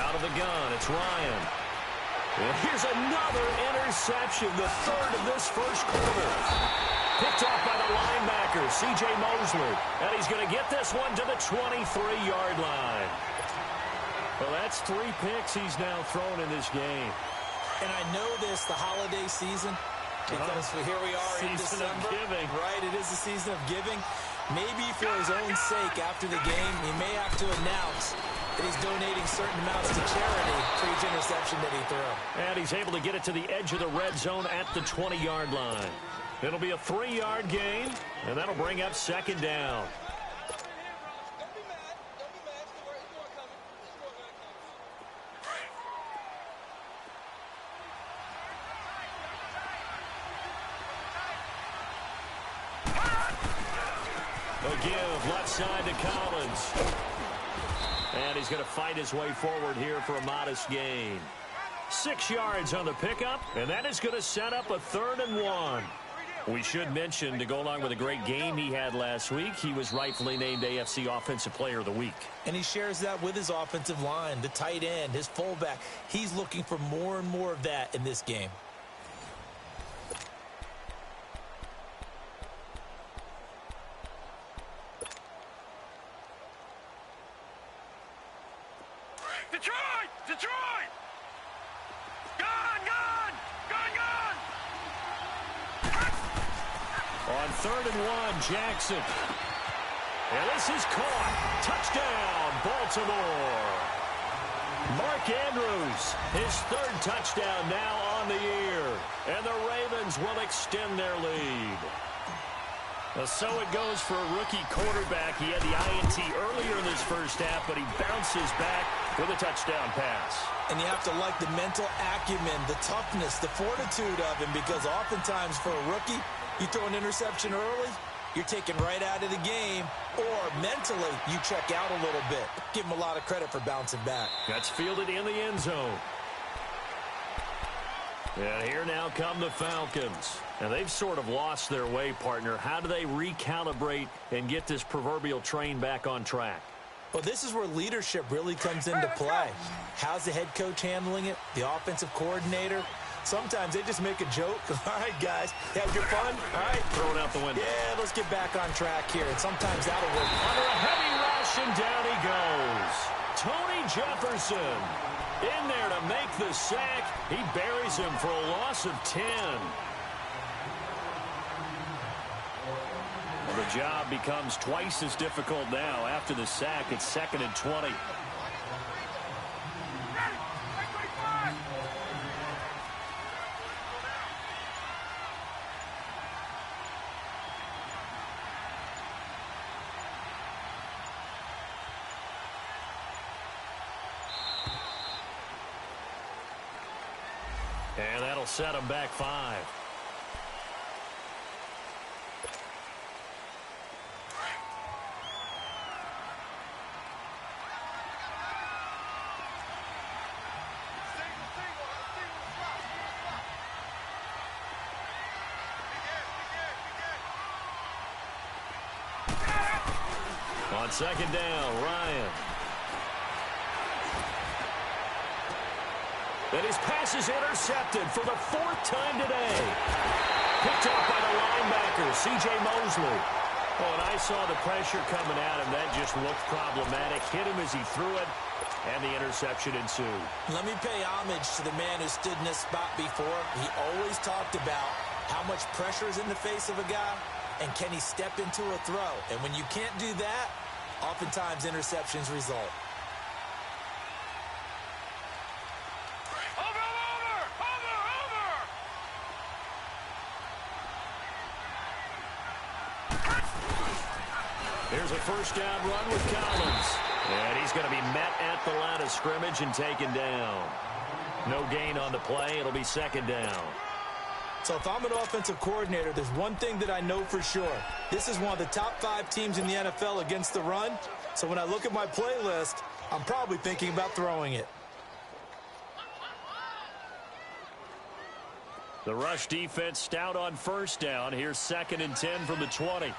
Out of the gun, it's Ryan. And here's another interception, the 3rd of this first quarter. Picked off by the linebacker, C.J. Mosley. And he's going to get this one to the 23-yard line. Well, that's 3 picks he's now thrown in this game. And I know this, the holiday season, because here we are in December. Season of giving. Right, it is the season of giving. Maybe for his own sake, after the game, he may have to announce that he's donating certain amounts to charity for each interception that he threw. And he's able to get it to the edge of the red zone at the 20-yard line. It'll be a 3-yard gain, and that'll bring up 2nd down. A give left side to Collins. And he's going to fight his way forward here for a modest gain. 6 yards on the pickup, and that is going to set up a 3rd and 1. We should mention, to go along with a great game he had last week, he was rightfully named AFC Offensive Player of the Week. And he shares that with his offensive line, the tight end, his fullback. He's looking for more and more of that in this game. Detroit! Detroit! Gun! Gun! Gun! Gun! On 3rd and 1, Jackson. And this is caught. Touchdown, Baltimore. Mark Andrews, his 3rd touchdown now on the year. And the Ravens will extend their lead. So it goes for a rookie quarterback. He had the INT earlier in this first half, but he bounces back with a touchdown pass. And you have to like the mental acumen, the toughness, the fortitude of him, because oftentimes for a rookie, you throw an interception early, you're taken right out of the game, or mentally you check out a little bit. Give him a lot of credit for bouncing back. That's fielded in the end zone. And here now come the Falcons. And they've sort of lost their way, partner. How do they recalibrate and get this proverbial train back on track? Well, this is where leadership really comes into play. How's the head coach handling it? The offensive coordinator? Sometimes they just make a joke. All right, guys, had your fun? All right. Throw it out the window. Yeah, let's get back on track here. And sometimes that'll work. Under a heavy rush, and down he goes. Tony Jefferson in there to make the sack. He buries him for a loss of 10. The job becomes twice as difficult now. After the sack, it's 2nd and 20. And that'll set him back 5. On 2nd down, Ryan. And his pass is intercepted for the 4th time today. Picked up by the linebacker, C.J. Mosley. Oh, and I saw the pressure coming at him. That just looked problematic. Hit him as he threw it, and the interception ensued. Let me pay homage to the man who stood in this spot before. He always talked about how much pressure is in the face of a guy, and can he step into a throw. And when you can't do that, oftentimes interceptions result. Here's a 1st down run with Collins. And he's going to be met at the line of scrimmage and taken down. No gain on the play. It'll be second down. So if I'm an offensive coordinator, there's one thing that I know for sure. This is one of the top 5 teams in the NFL against the run. So when I look at my playlist, I'm probably thinking about throwing it. The rush defense stout on first down. Here's 2nd and 10 from the 20.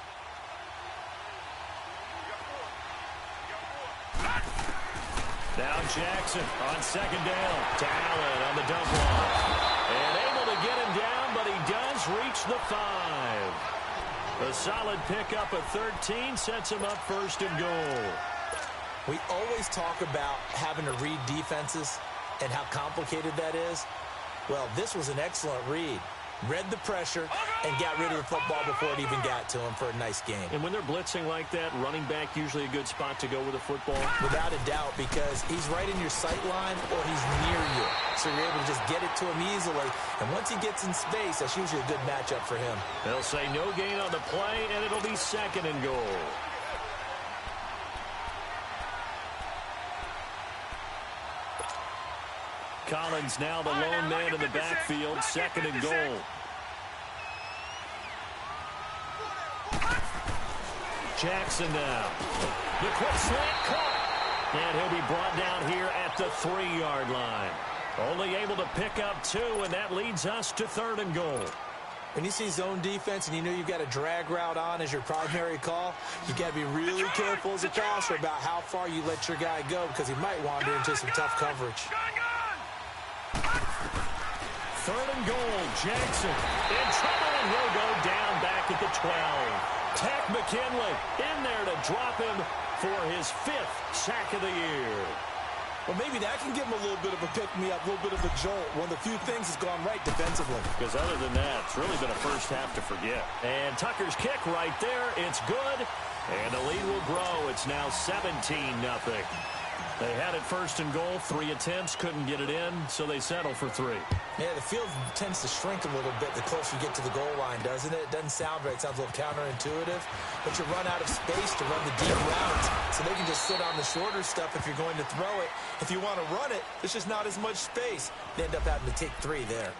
Now Jackson on second down. Talent on the dump off. And able to get him down, but he does reach the 5. A solid pickup of 13 sets him up 1st and goal. We always talk about having to read defenses and how complicated that is. Well, this was an excellent read. Read the pressure and got rid of the football before it even got to him for a nice game. And when they're blitzing like that, running back usually a good spot to go with the football? Without a doubt, because he's right in your sight line or he's near you. So you're able to just get it to him easily. And once he gets in space, that's usually a good matchup for him. They'll say no gain on the play, and it'll be 2nd and goal. Collins now the lone man in the backfield, 2nd and goal. Jackson now. The quick slant caught. And he'll be brought down here at the 3-yard line. Only able to pick up 2, and that leads us to 3rd and goal. When you see zone defense and you know you've got a drag route on as your primary call, you got to be really careful as a passer about how far you let your guy go because he might wander into some tough coverage. 3rd and goal, Jackson in trouble, and he'll go down back at the 12. Tech McKinley in there to drop him for his 5th sack of the year. Well, maybe that can give him a little bit of a pick-me-up, a little bit of a jolt. One of the few things that's gone right defensively. Because other than that, it's really been a first half to forget. And Tucker's kick right there, it's good. And the lead will grow. It's now 17-0. They had it 1st and goal, 3 attempts, couldn't get it in, so they settle for 3. Yeah, the field tends to shrink a little bit the closer you get to the goal line, doesn't it? It doesn't sound right. It sounds a little counterintuitive. But you run out of space to run the deep routes, so they can just sit on the shorter stuff if you're going to throw it. If you want to run it, there's just not as much space. They end up having to take 3 there.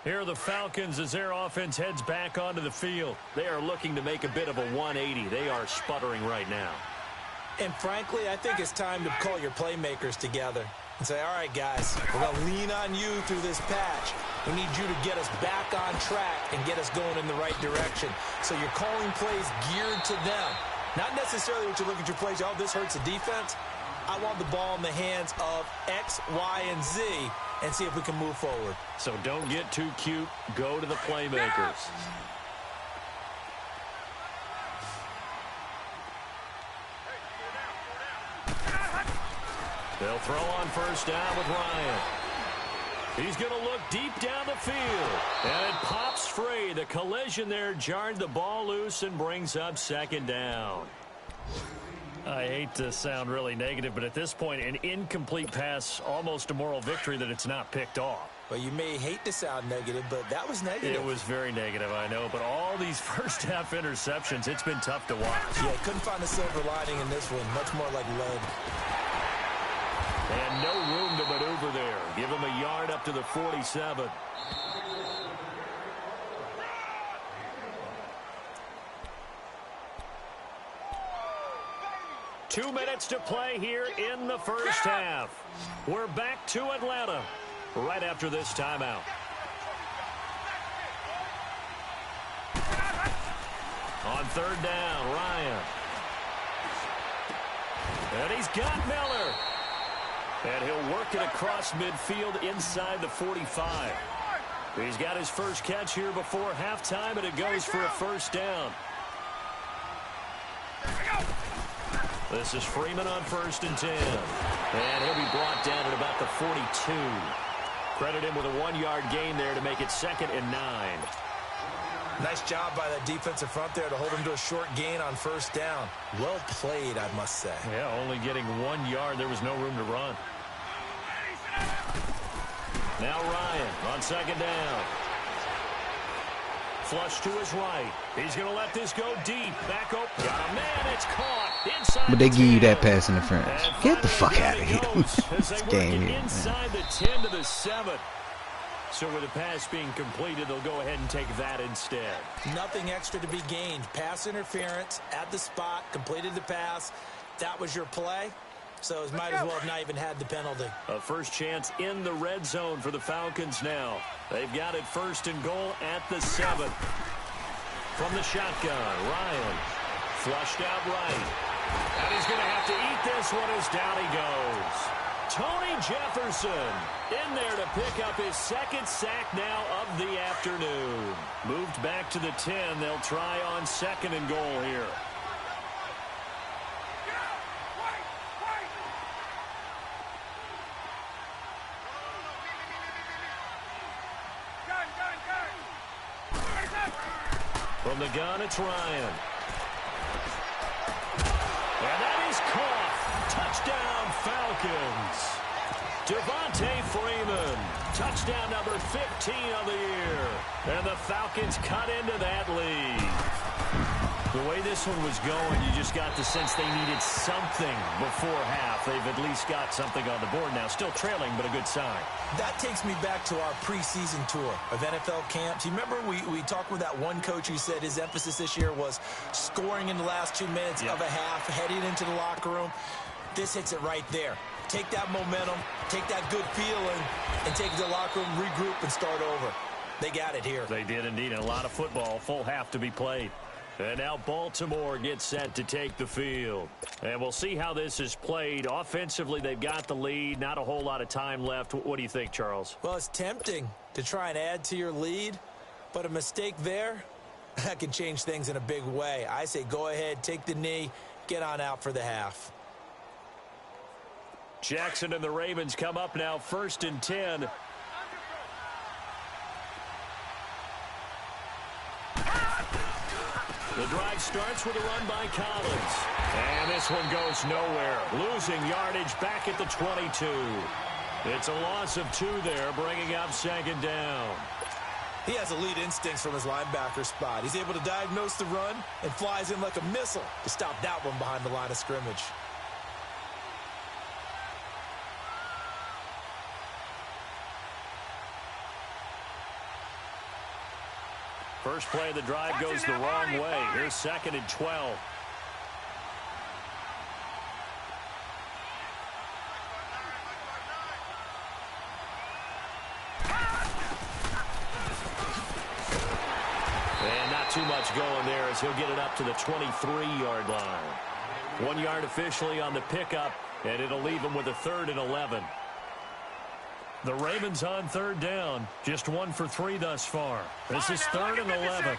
Here are the Falcons as their offense heads back onto the field. They are looking to make a bit of a 180. They are sputtering right now. And frankly, I think it's time to call your playmakers together and say, all right, guys, we're going to lean on you through this patch. We need you to get us back on track and get us going in the right direction. So you're calling plays geared to them. Not necessarily what you look at your plays, oh, this hurts the defense. I want the ball in the hands of X, Y, and Z and see if we can move forward. So don't get too cute. Go to the playmakers. They'll throw on 1st down with Ryan. He's going to look deep down the field. And it pops free. The collision there jarred the ball loose and brings up 2nd down. I hate to sound really negative, but at this point, an incomplete pass, almost a moral victory that it's not picked off. Well, you may hate to sound negative, but that was negative. It was very negative, I know, but all these first-half interceptions, it's been tough to watch. Yeah, couldn't find a silver lining in this one. Much more like lead. And no room to maneuver there. Give him a yard up to the 47. Two minutes to play here in the first half. We're back to Atlanta right after this timeout. On 3rd down, Ryan. And he's got Miller. And he'll work it across midfield inside the 45. He's got his first catch here before halftime, and it goes for a 1st down. This is Freeman on 1st and 10. And he'll be brought down at about the 42. Credit him with a 1-yard gain there to make it 2nd and 9. Nice job by that defensive front there to hold him to a short gain on 1st down. Well played, I must say. Yeah, only getting 1 yard. There was no room to run. Now Ryan on second down. Flush to his right. He's going to let this go deep. Back up. Got a man. It's caught. Inside But they the give you 10. that pass interference. And Get the fuck finally out of here. as This they game work it here, inside the 10 to the 7. So with the pass being completed, they'll go ahead and take that instead. Nothing extra to be gained. Pass interference at the spot. Completed the pass. That was your play. So it might as well have not even had the penalty. A first chance in the red zone for the Falcons now. They've got it 1st and goal at the 7. From the shotgun, Ryan flushed out right. And he's going to have to eat this one as down he goes. Tony Jefferson in there to pick up his 2nd sack now of the afternoon. Moved back to the 10. They'll try on 2nd and goal here. From the gun, it's Ryan. And that is caught. Touchdown, Falcons. Devontae Freeman. Touchdown number 15 of the year. And the Falcons cut into that lead. The way this one was going, you just got the sense they needed something before half. They've at least got something on the board now. Still trailing, but a good sign. That takes me back to our preseason tour of NFL camps. You remember we talked with that one coach who said his emphasis this year was scoring in the last 2 minutes of a half, heading into the locker room. This hits it right there. Take that momentum, take that good feeling, and take it to the locker room, regroup, and start over. They got it here. They did indeed. A lot of football, full half to be played. And now Baltimore gets set to take the field. And we'll see how this is played. Offensively, they've got the lead. Not a whole lot of time left. What do you think, Charles? Well, it's tempting to try and add to your lead, but a mistake there, that can change things in a big way. I say go ahead, take the knee, get on out for the half. Jackson and the Ravens come up now 1st and 10. The drive starts with a run by Collins. And this one goes nowhere. Losing yardage back at the 22. It's a loss of 2 there, bringing up 2nd down. He has elite instincts from his linebacker spot. He's able to diagnose the run and flies in like a missile to stop that one behind the line of scrimmage. First play of the drive goes the wrong way. Here's 2nd and 12. And not too much going there as he'll get it up to the 23-yard line. 1 yard officially on the pickup, and it'll leave him with a 3rd and 11. The Ravens on 3rd down. Just 1 for 3 thus far. This is 3rd and 11.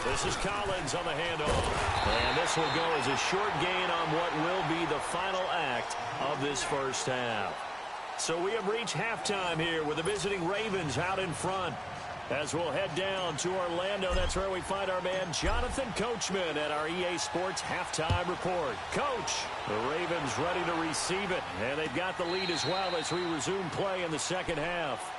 This is Collins on the handoff. And this will go as a short gain on what will be the final act of this first half. So we have reached halftime here with the visiting Ravens out in front. As we'll head down to Orlando, that's where we find our man Jonathan Coachman at our EA Sports Halftime Report. Coach, the Ravens ready to receive it, and they've got the lead as well as we resume play in the 2nd half.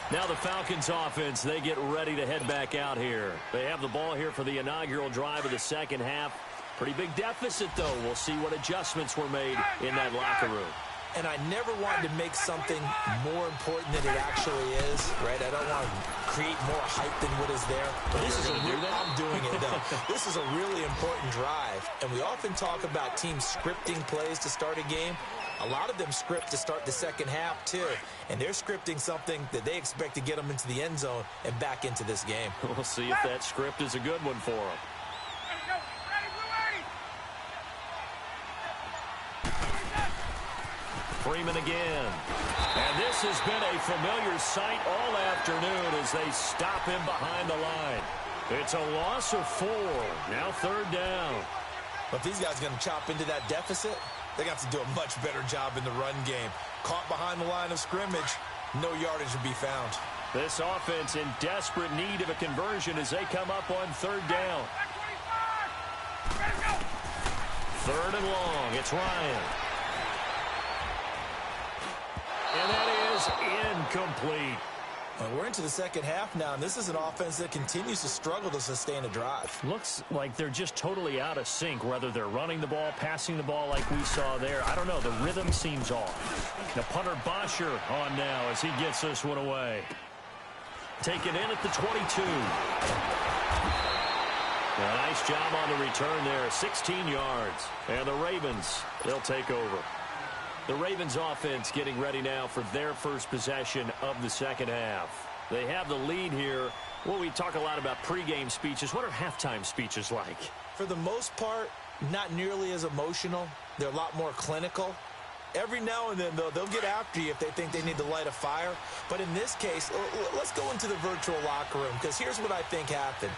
Now the Falcons offense, they get ready to head back out here. They have the ball here for the inaugural drive of the 2nd half. Pretty big deficit, though. We'll see what adjustments were made in that locker room. And I never wanted to make something more important than it actually is, right? I don't want to create more hype than what is there. But this is I'm doing it, though. This is a really important drive. And we often talk about teams scripting plays to start a game. A lot of them script to start the 2nd half, too. And they're scripting something that they expect to get them into the end zone and back into this game. We'll see if that script is a good one for them. Freeman again. And this has been a familiar sight all afternoon as they stop him behind the line. It's a loss of 4. Now 3rd down. But if these guys are going to chop into that deficit, they're going to have to do a much better job in the run game. Caught behind the line of scrimmage, no yardage to be found. This offense in desperate need of a conversion as they come up on 3rd down. 3rd and long. It's Ryan. And that is incomplete. We're into the second half now, and this is an offense that continues to struggle to sustain a drive. Looks like they're just totally out of sync, whether they're running the ball, passing the ball like we saw there. I don't know. The rhythm seems off. The punter Bosher on now as he gets this one away. Taken in at the 22. A nice job on the return there, 16 yards. And the Ravens, they'll take over. The Ravens offense getting ready now for their first possession of the second half. They have the lead here. Well, we talk a lot about pregame speeches. What are halftime speeches like? For the most part, not nearly as emotional. They're a lot more clinical. Every now and then, though, they'll get after you if they think they need to light a fire. But in this case, let's go into the virtual locker room, because here's what I think happened.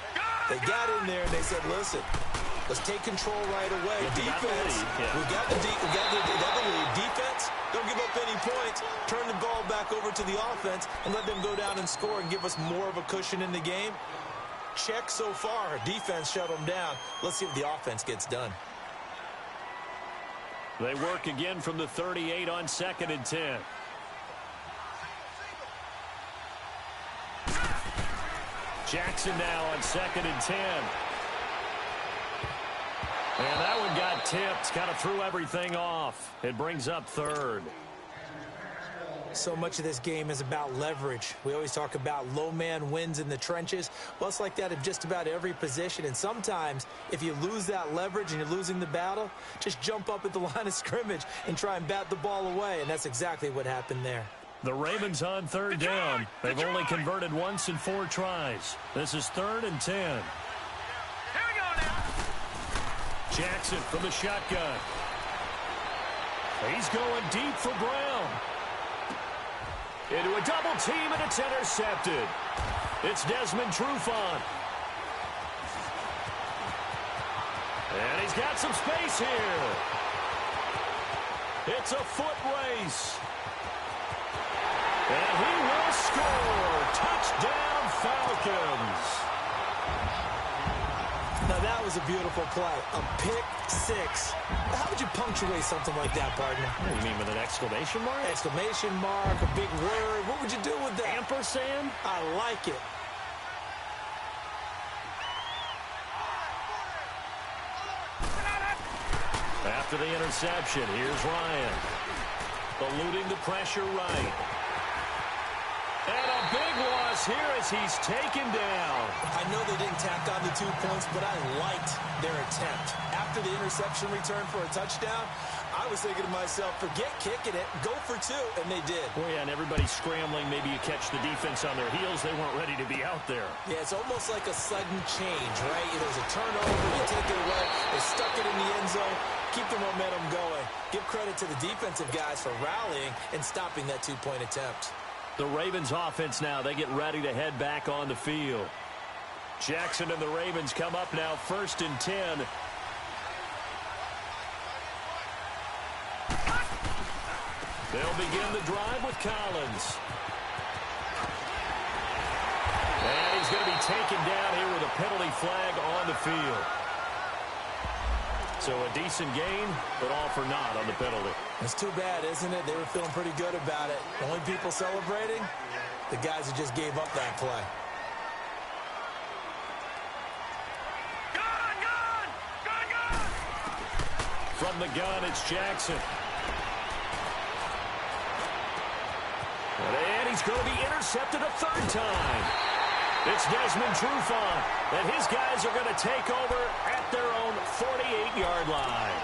They got in there and they said, listen, let's take control right away. Defense, we got the lead. Defense, don't give up any points. Turn the ball back over to the offense and let them go down and score and give us more of a cushion in the game. Check so far. Defense shut them down. Let's see what the offense gets done. They work again from the 38 on 2nd and 10. Jackson now on 2nd and 10. And that one got tipped. Kind of threw everything off. It brings up 3rd. So much of this game is about leverage. We always talk about low man wins in the trenches. Well, it's like that in just about every position. And sometimes, if you lose that leverage and you're losing the battle, just jump up at the line of scrimmage and try and bat the ball away. And that's exactly what happened there. The Ravens on 3rd down. They've only converted once in 4 tries. This is 3rd and 10. Here we go now. Jackson from the shotgun. He's going deep for Brown. Into a double team, and it's intercepted. It's Desmond Trufant. And he's got some space here. It's a foot race. And he will score. Touchdown, Falcons. Now, that was a beautiful play. A pick six. How would you punctuate something like that, partner? What do you mean, with an exclamation mark? Exclamation mark, a big word. What would you do with that? Ampersand? I like it. After the interception, here's Ryan. Eluding the pressure right. And a big loss here as he's taken down. I know they didn't tack on the 2 points, but I liked their attempt. After the interception return for a touchdown, I was thinking to myself, forget kicking it, go for 2, and they did. Well, yeah, and everybody's scrambling. Maybe you catch the defense on their heels. They weren't ready to be out there. Yeah, it's almost like a sudden change, right? There's a turnover, you take it away, they stuck it in the end zone, keep the momentum going. Give credit to the defensive guys for rallying and stopping that 2-point attempt. The Ravens offense now, they get ready to head back on the field. Jackson and the Ravens come up now 1st and 10. They'll begin the drive with Collins. And he's going to be taken down here with a penalty flag on the field. So a decent gain, but all for naught on the penalty. It's too bad, isn't it? They were feeling pretty good about it. The only people celebrating, the guys who just gave up that play. Gun! From the gun, it's Jackson. And he's going to be intercepted a 3rd time. It's Desmond Trufant, and his guys are going to take over at their own 48-yard line.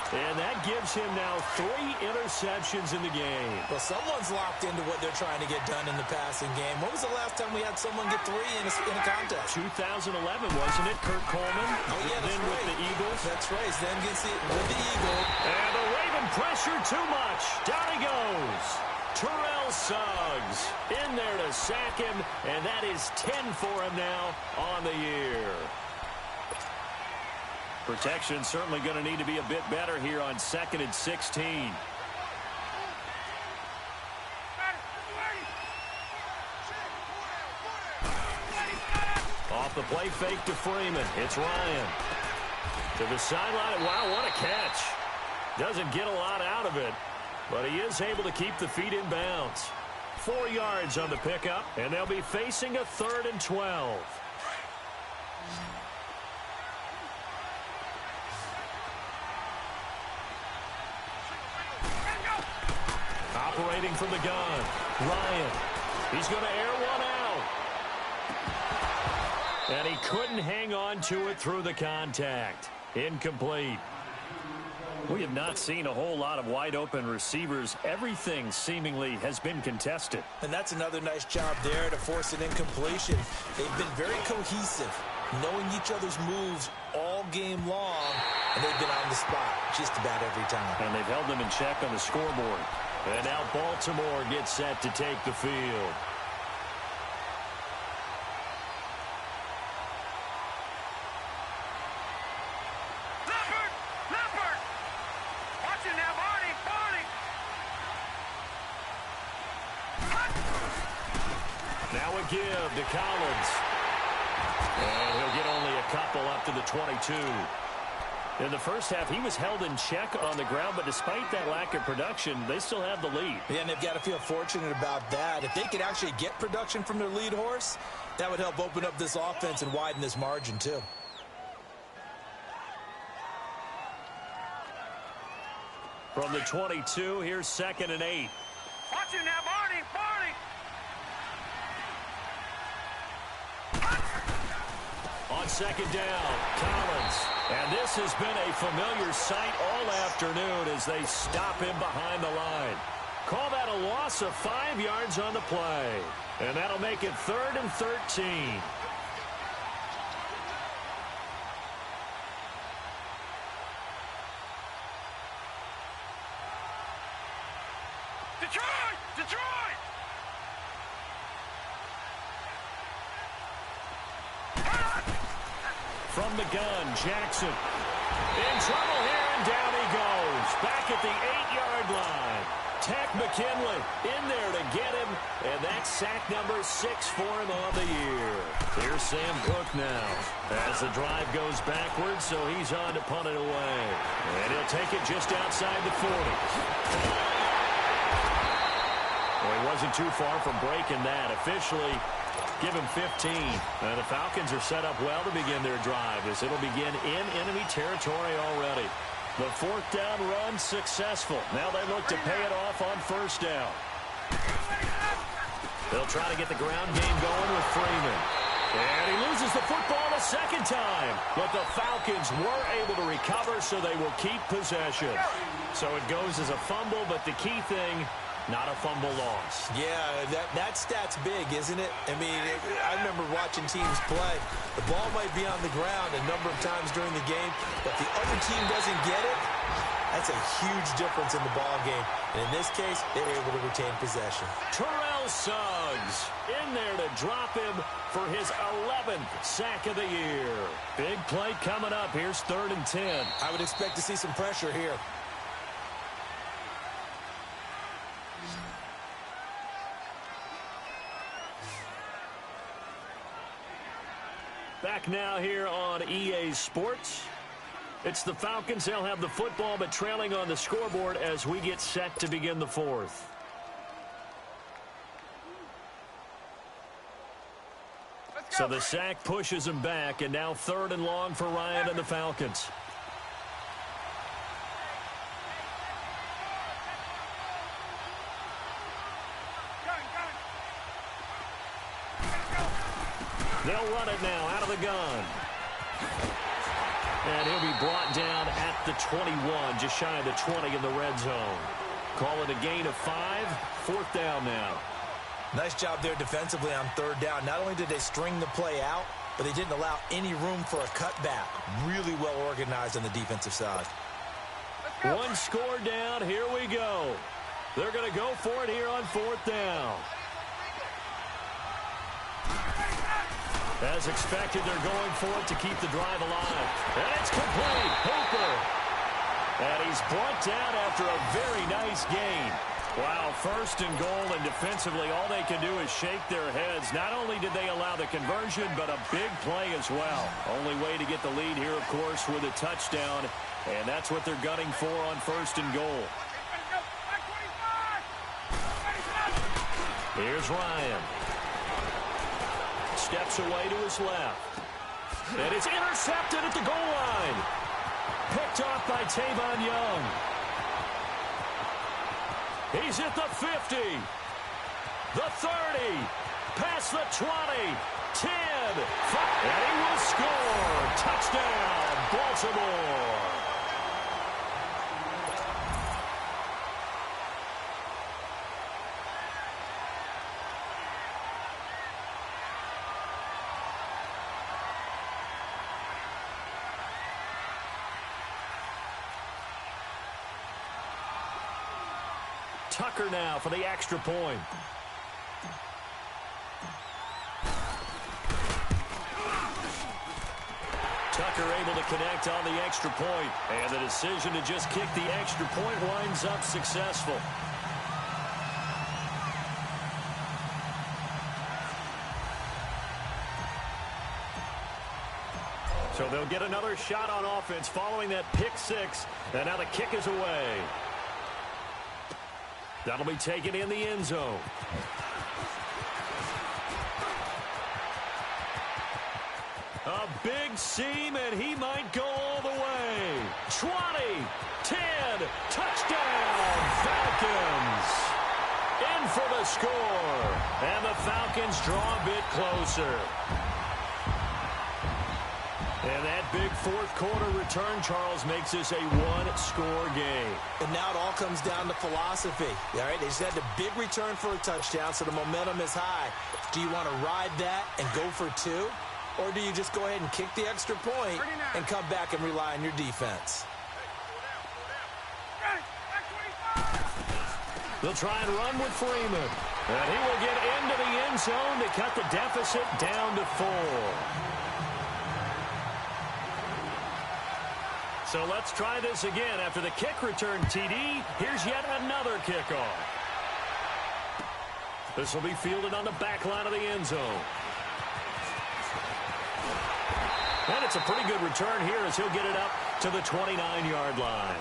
And that gives him now 3 interceptions in the game. Well, someone's locked into what they're trying to get done in the passing game. When was the last time we had someone get 3 in a contest? 2011, wasn't it, Kurt Coleman? Oh, yeah, that's then right. with the Eagles. That's right. Then with the Eagles. And the Raven pressure too much. Down he goes. Terrell Suggs in there to sack him, and that is 10 for him now on the year. Protection certainly going to need to be a bit better here on 2nd and 16. Off the play fake to Freeman. It's Ryan. To the sideline. Wow, what a catch. Doesn't get a lot out of it. but he is able to keep the feet in bounds. 4 yards on the pickup, and they'll be facing a 3rd and 12. Operating from the gun, Ryan. He's going to air one out. And he couldn't hang on to it through the contact. Incomplete. We have not seen a whole lot of wide-open receivers. Everything seemingly has been contested. And that's another nice job there to force an incompletion. They've been very cohesive, knowing each other's moves all game long, and they've been on the spot just about every time. And they've held them in check on the scoreboard. And now Baltimore gets set to take the field. Now a give to Collins. And he'll get only a couple up to the 22. In the first half, he was held in check on the ground, but despite that lack of production, they still have the lead. Yeah, and they've got to feel fortunate about that. If they could actually get production from their lead horse, that would help open up this offense and widen this margin, too. From the 22, here's 2nd and 8. Watch it now, Barney! On 2nd down, Collins. And this has been a familiar sight all afternoon as they stop him behind the line. Call that a loss of 5 yards on the play. And that'll make it 3rd and 13. Detroit! Detroit! From the gun, Jackson. In trouble here, and down he goes. Back at the 8-yard line. Tech McKinley in there to get him, and that's sack number 6 for him on the year. Here's Sam Cook now as the drive goes backwards, so he's on to punt it away. And he'll take it just outside the 40. Well, he wasn't too far from breaking that. Officially, give him 15. And the Falcons are set up well to begin their drive as it'll begin in enemy territory already. The 4th down run successful. Now they look to pay it off on 1st down. They'll try to get the ground game going with Freeman. And he loses the football a 2nd time. But the Falcons were able to recover, so they will keep possession. So it goes as a fumble, but the key thing, not a fumble loss. Yeah, that stat's big, isn't it? I mean, I remember watching teams play. The ball might be on the ground a number of times during the game, but the other team doesn't get it. That's a huge difference in the ball game. And in this case, they were able to retain possession. Terrell Suggs in there to drop him for his 11th sack of the year. Big play coming up. Here's 3rd and 10. I would expect to see some pressure here. Back now here on EA Sports. It's the Falcons. They'll have the football, but trailing on the scoreboard as we get set to begin the 4th. So the sack pushes him back, and now 3rd and long for Ryan and the Falcons. They'll run it now out of the gun. And he'll be brought down at the 21, just shy of the 20 in the red zone. Call it a gain of 5, 4th down now. Nice job there defensively on 3rd down. Not only did they string the play out, but they didn't allow any room for a cutback. Really well organized on the defensive side. One score down. Here we go. They're going to go for it here on 4th down. As expected, they're going for it to keep the drive alive. And it's complete. Hooper. And he's brought down after a very nice gain. Wow, 1st and goal, and defensively, all they can do is shake their heads. Not only did they allow the conversion, but a big play as well. Only way to get the lead here, of course, with a touchdown. And that's what they're gunning for on 1st and goal. Here's Ryan. Steps away to his left. And it's intercepted at the goal line. Picked off by Tavon Young. He's at the 50. The 30. Past the 20. 10. 5. And he will score. Touchdown, Baltimore. Tucker now for the extra point. Tucker able to connect on the extra point. And the decision to just kick the extra point winds up successful. So they'll get another shot on offense following that pick six. And now the kick is away. That'll be taken in the end zone. A big seam, and he might go all the way. 20, 10, touchdown, Falcons. In for the score. And the Falcons draw a bit closer. And that big fourth quarter return, Charles, makes this a one-score game. And now it all comes down to philosophy. All right, they just had a big return for a touchdown, so the momentum is high. Do you want to ride that and go for two? Or do you just go ahead and kick the extra point and come back and rely on your defense? They'll try and run with Freeman. And he will get into the end zone to cut the deficit down to 4. So let's try this again. After the kick return TD, here's yet another kickoff. This will be fielded on the back line of the end zone. And it's a pretty good return here as he'll get it up to the 29-yard line.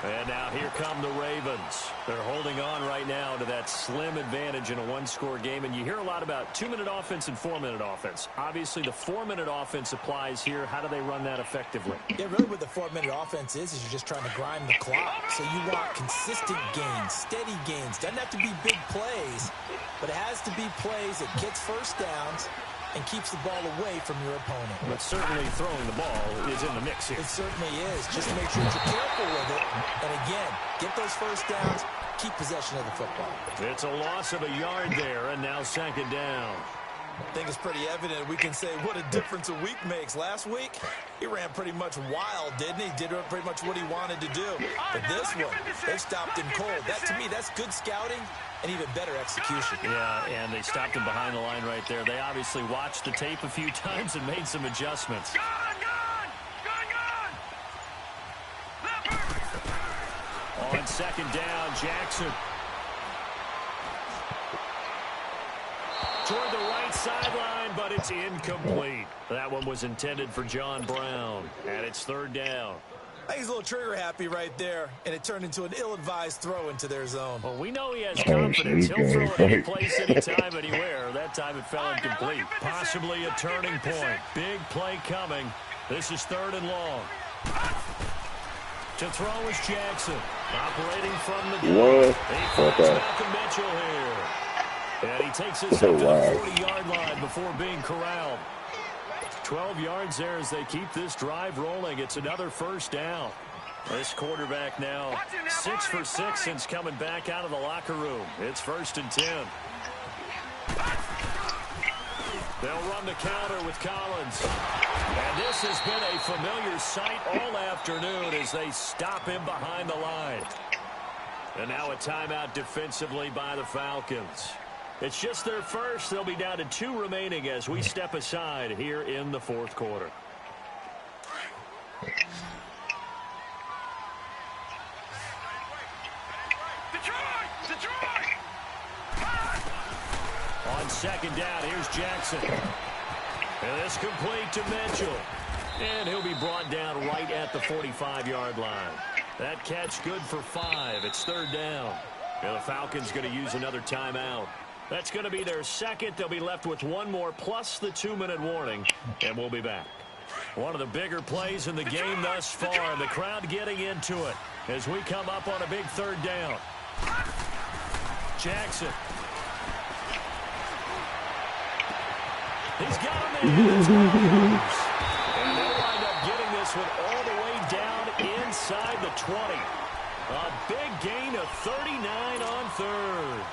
And now here come the Ravens. They're holding on right now to that slim advantage in a one-score game. And you hear a lot about 2-minute offense and 4-minute offense. Obviously, the 4-minute offense applies here. How do they run that effectively? Yeah, really what the 4-minute offense is you're just trying to grind the clock. So you want consistent gains, steady gains. Doesn't have to be big plays, but it has to be plays that gets first downs and keeps the ball away from your opponent. But certainly throwing the ball is in the mix here. It certainly is. Just make sure that you're careful with it. And again, get those first downs, keep possession of the football. It's a loss of a yard there, and now second down. I think it's pretty evident. We can say what a difference a week makes. Last week, he ran pretty much wild, didn't he? Did pretty much what he wanted to do. But this one, they stopped him cold. That, to me, that's good scouting and even better execution. Yeah, and they stopped him behind the line right there. They obviously watched the tape a few times and made some adjustments. On second down, Jackson. Toward the right sideline, but it's incomplete. That one was intended for John Brown, and it's third down. I think he's a little trigger happy right there, and it turned into an ill-advised throw into their zone. Well, we know he has confidence. He'll throw it any place, anytime, anywhere. That time it fell incomplete. Possibly a turning point. Big play coming. This is third and long. To throw is Jackson. Operating from the gun. He finds Malcolm Mitchell here. And he takes us up to the 40-yard line before being corralled. 12 yards there as they keep this drive rolling. It's another first down. This quarterback now 6 for 6 since coming back out of the locker room. It's 1st and 10. They'll run the counter with Collins. And this has been a familiar sight all afternoon as they stop him behind the line. And now a timeout defensively by the Falcons. It's just their first. They'll be down to 2 remaining as we step aside here in the fourth quarter. Detroit! On second down, here's Jackson. And this complete to Mitchell. And he'll be brought down right at the 45-yard line. That catch good for 5. It's third down. And the Falcons going to use another timeout. That's going to be their second. They'll be left with one more plus the 2-minute warning, and we'll be back. One of the bigger plays in the game thus far, and the crowd getting into it as we come up on a big third down. Jackson. He's got him there. And they'll wind up getting this one all the way down inside the 20. A big gain of 39 on third.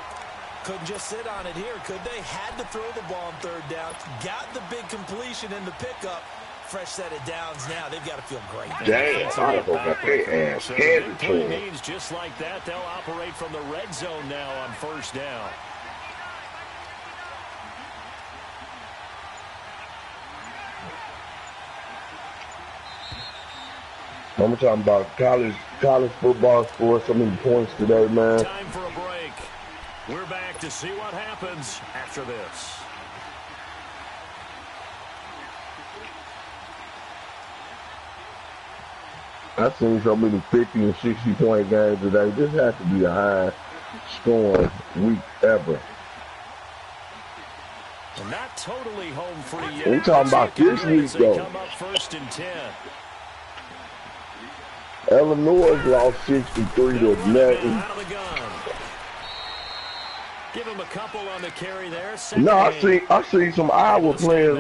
Couldn't just sit on it here, could they? Had to throw the ball on third down. Got the big completion in the pickup. Fresh set of downs now. They've got to feel great. Damn, I got their ass handed to him. Means just like that, they'll operate from the red zone now on first down. I'm talking about college football scored so many points today, man. Time for a break. We're back to see what happens after this. I've seen so many 50 and 60-point games today. This has to be the highest scoring week ever. And not totally home free yet. We're talking about this week, though. Come up first and 10. Illinois lost 63 to nothing. Give him a couple on the carry there. No, I seen some Iowa players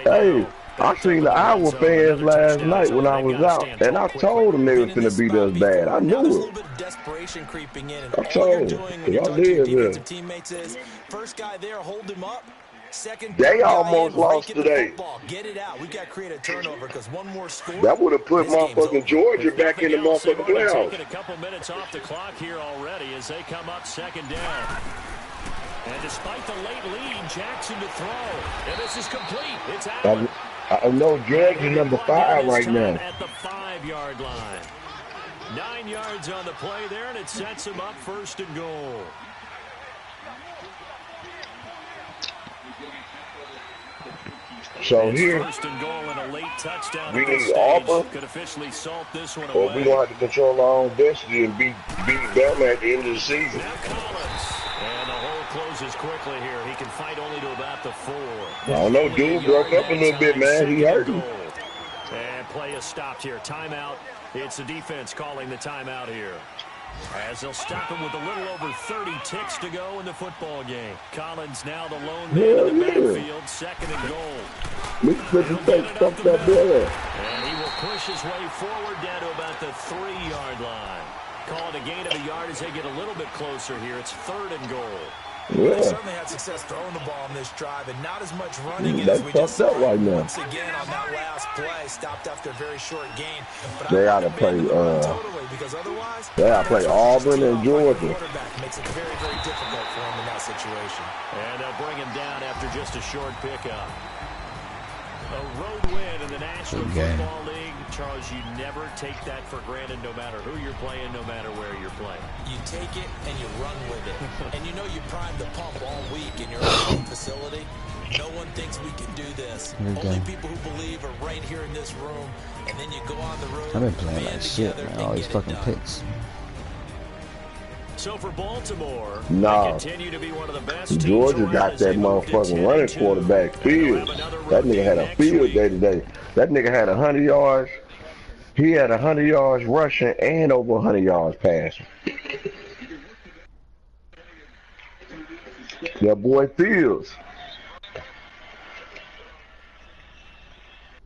hey, I seen the Iowa fans last night when I was out, and I told them they was gonna beat us bad. I knew it. Desperation creeping in, and I told them. Y'all did, teammates is first guy there, hold him up. Second, they almost lost today. Get it out. We got to create a turnover because one more score. That would have put motherfucking Georgia back in the motherfucking playoffs. Taking a couple minutes off the clock here already as they come up second down. And despite the late lead, Jackson to throw. And this is complete. It's out. I know Georgia number 5 right now. At the 5-yard line. 9 yards on the play there, and it sets him up first and goal. So here, first and goal and a late touchdown. We need Auburn, could officially salt this one or away. we gonna have to control our own destiny and beat Bama at the end of the season. Now Collins, and the hole closes quickly here. He can fight only to about the 4. I don't know, dude broke up a little bit, man. He hurt him. And play is stopped here. Timeout. It's the defense calling the timeout here. As they'll stop him with a little over 30 ticks to go in the football game. Collins now the lone man in the backfield, second and goal. And he will push his way forward down to about the 3-yard line. Call it a gain of a yard as they get a little bit closer here. It's third and goal. They certainly had success throwing the ball on this drive, and not as much running as we just saw right now. Once again on that last play, stopped after a very short gain. But they ought to play. Totally, because otherwise, they ought to play Auburn and Georgia. Quarterback makes it very, very difficult for him in that situation. And they'll bring him down after just a short pickup. A road win in the National Football League. Charles, you never take that for granted no matter who you're playing, no matter where you're playing. You take it and you run with it. And you know you primed the pump all week in your own facility. No one thinks we can do this. Only people who believe are right here in this room. And then you go on the road. I've been playing like shit, man. All these fucking picks. So for Baltimore, nah, continue to be one of the best Georgia got that motherfucking running quarterback Fields. That nigga had a field day today. That nigga had 100 yards. He had 100 yards rushing and over 100 yards passing. That boy Fields.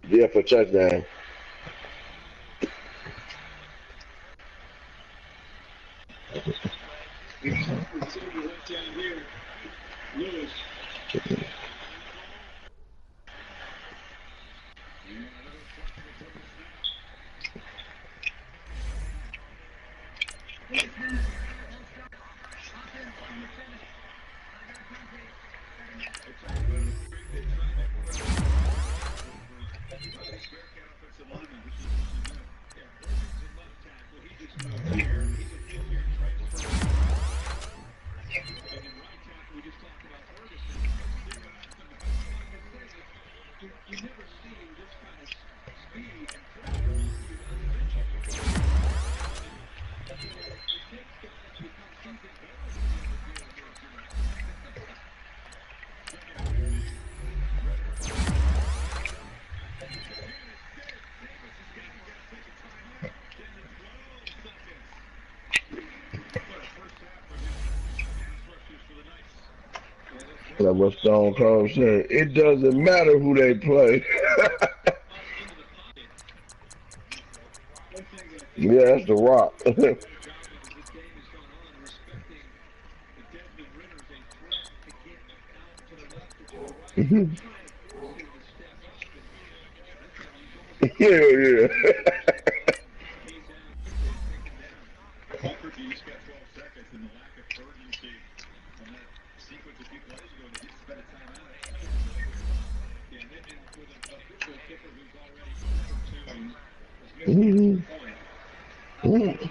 Yeah, for touchdown. Like what Stone Cold said, it doesn't matter who they play. Yeah, that's the Rock. Yeah, yeah. Mhm. Mhm.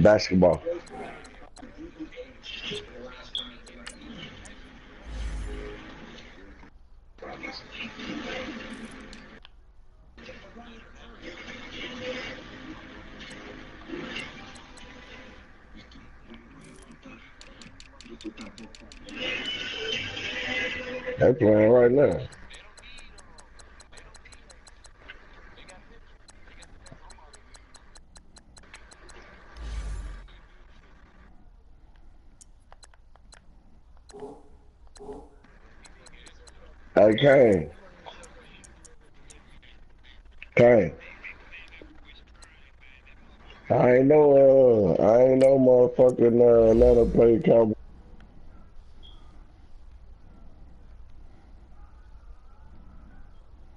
Basketball. They're playing right now. Hey, Kane. I ain't know motherfucking Atlanta played Cowboys.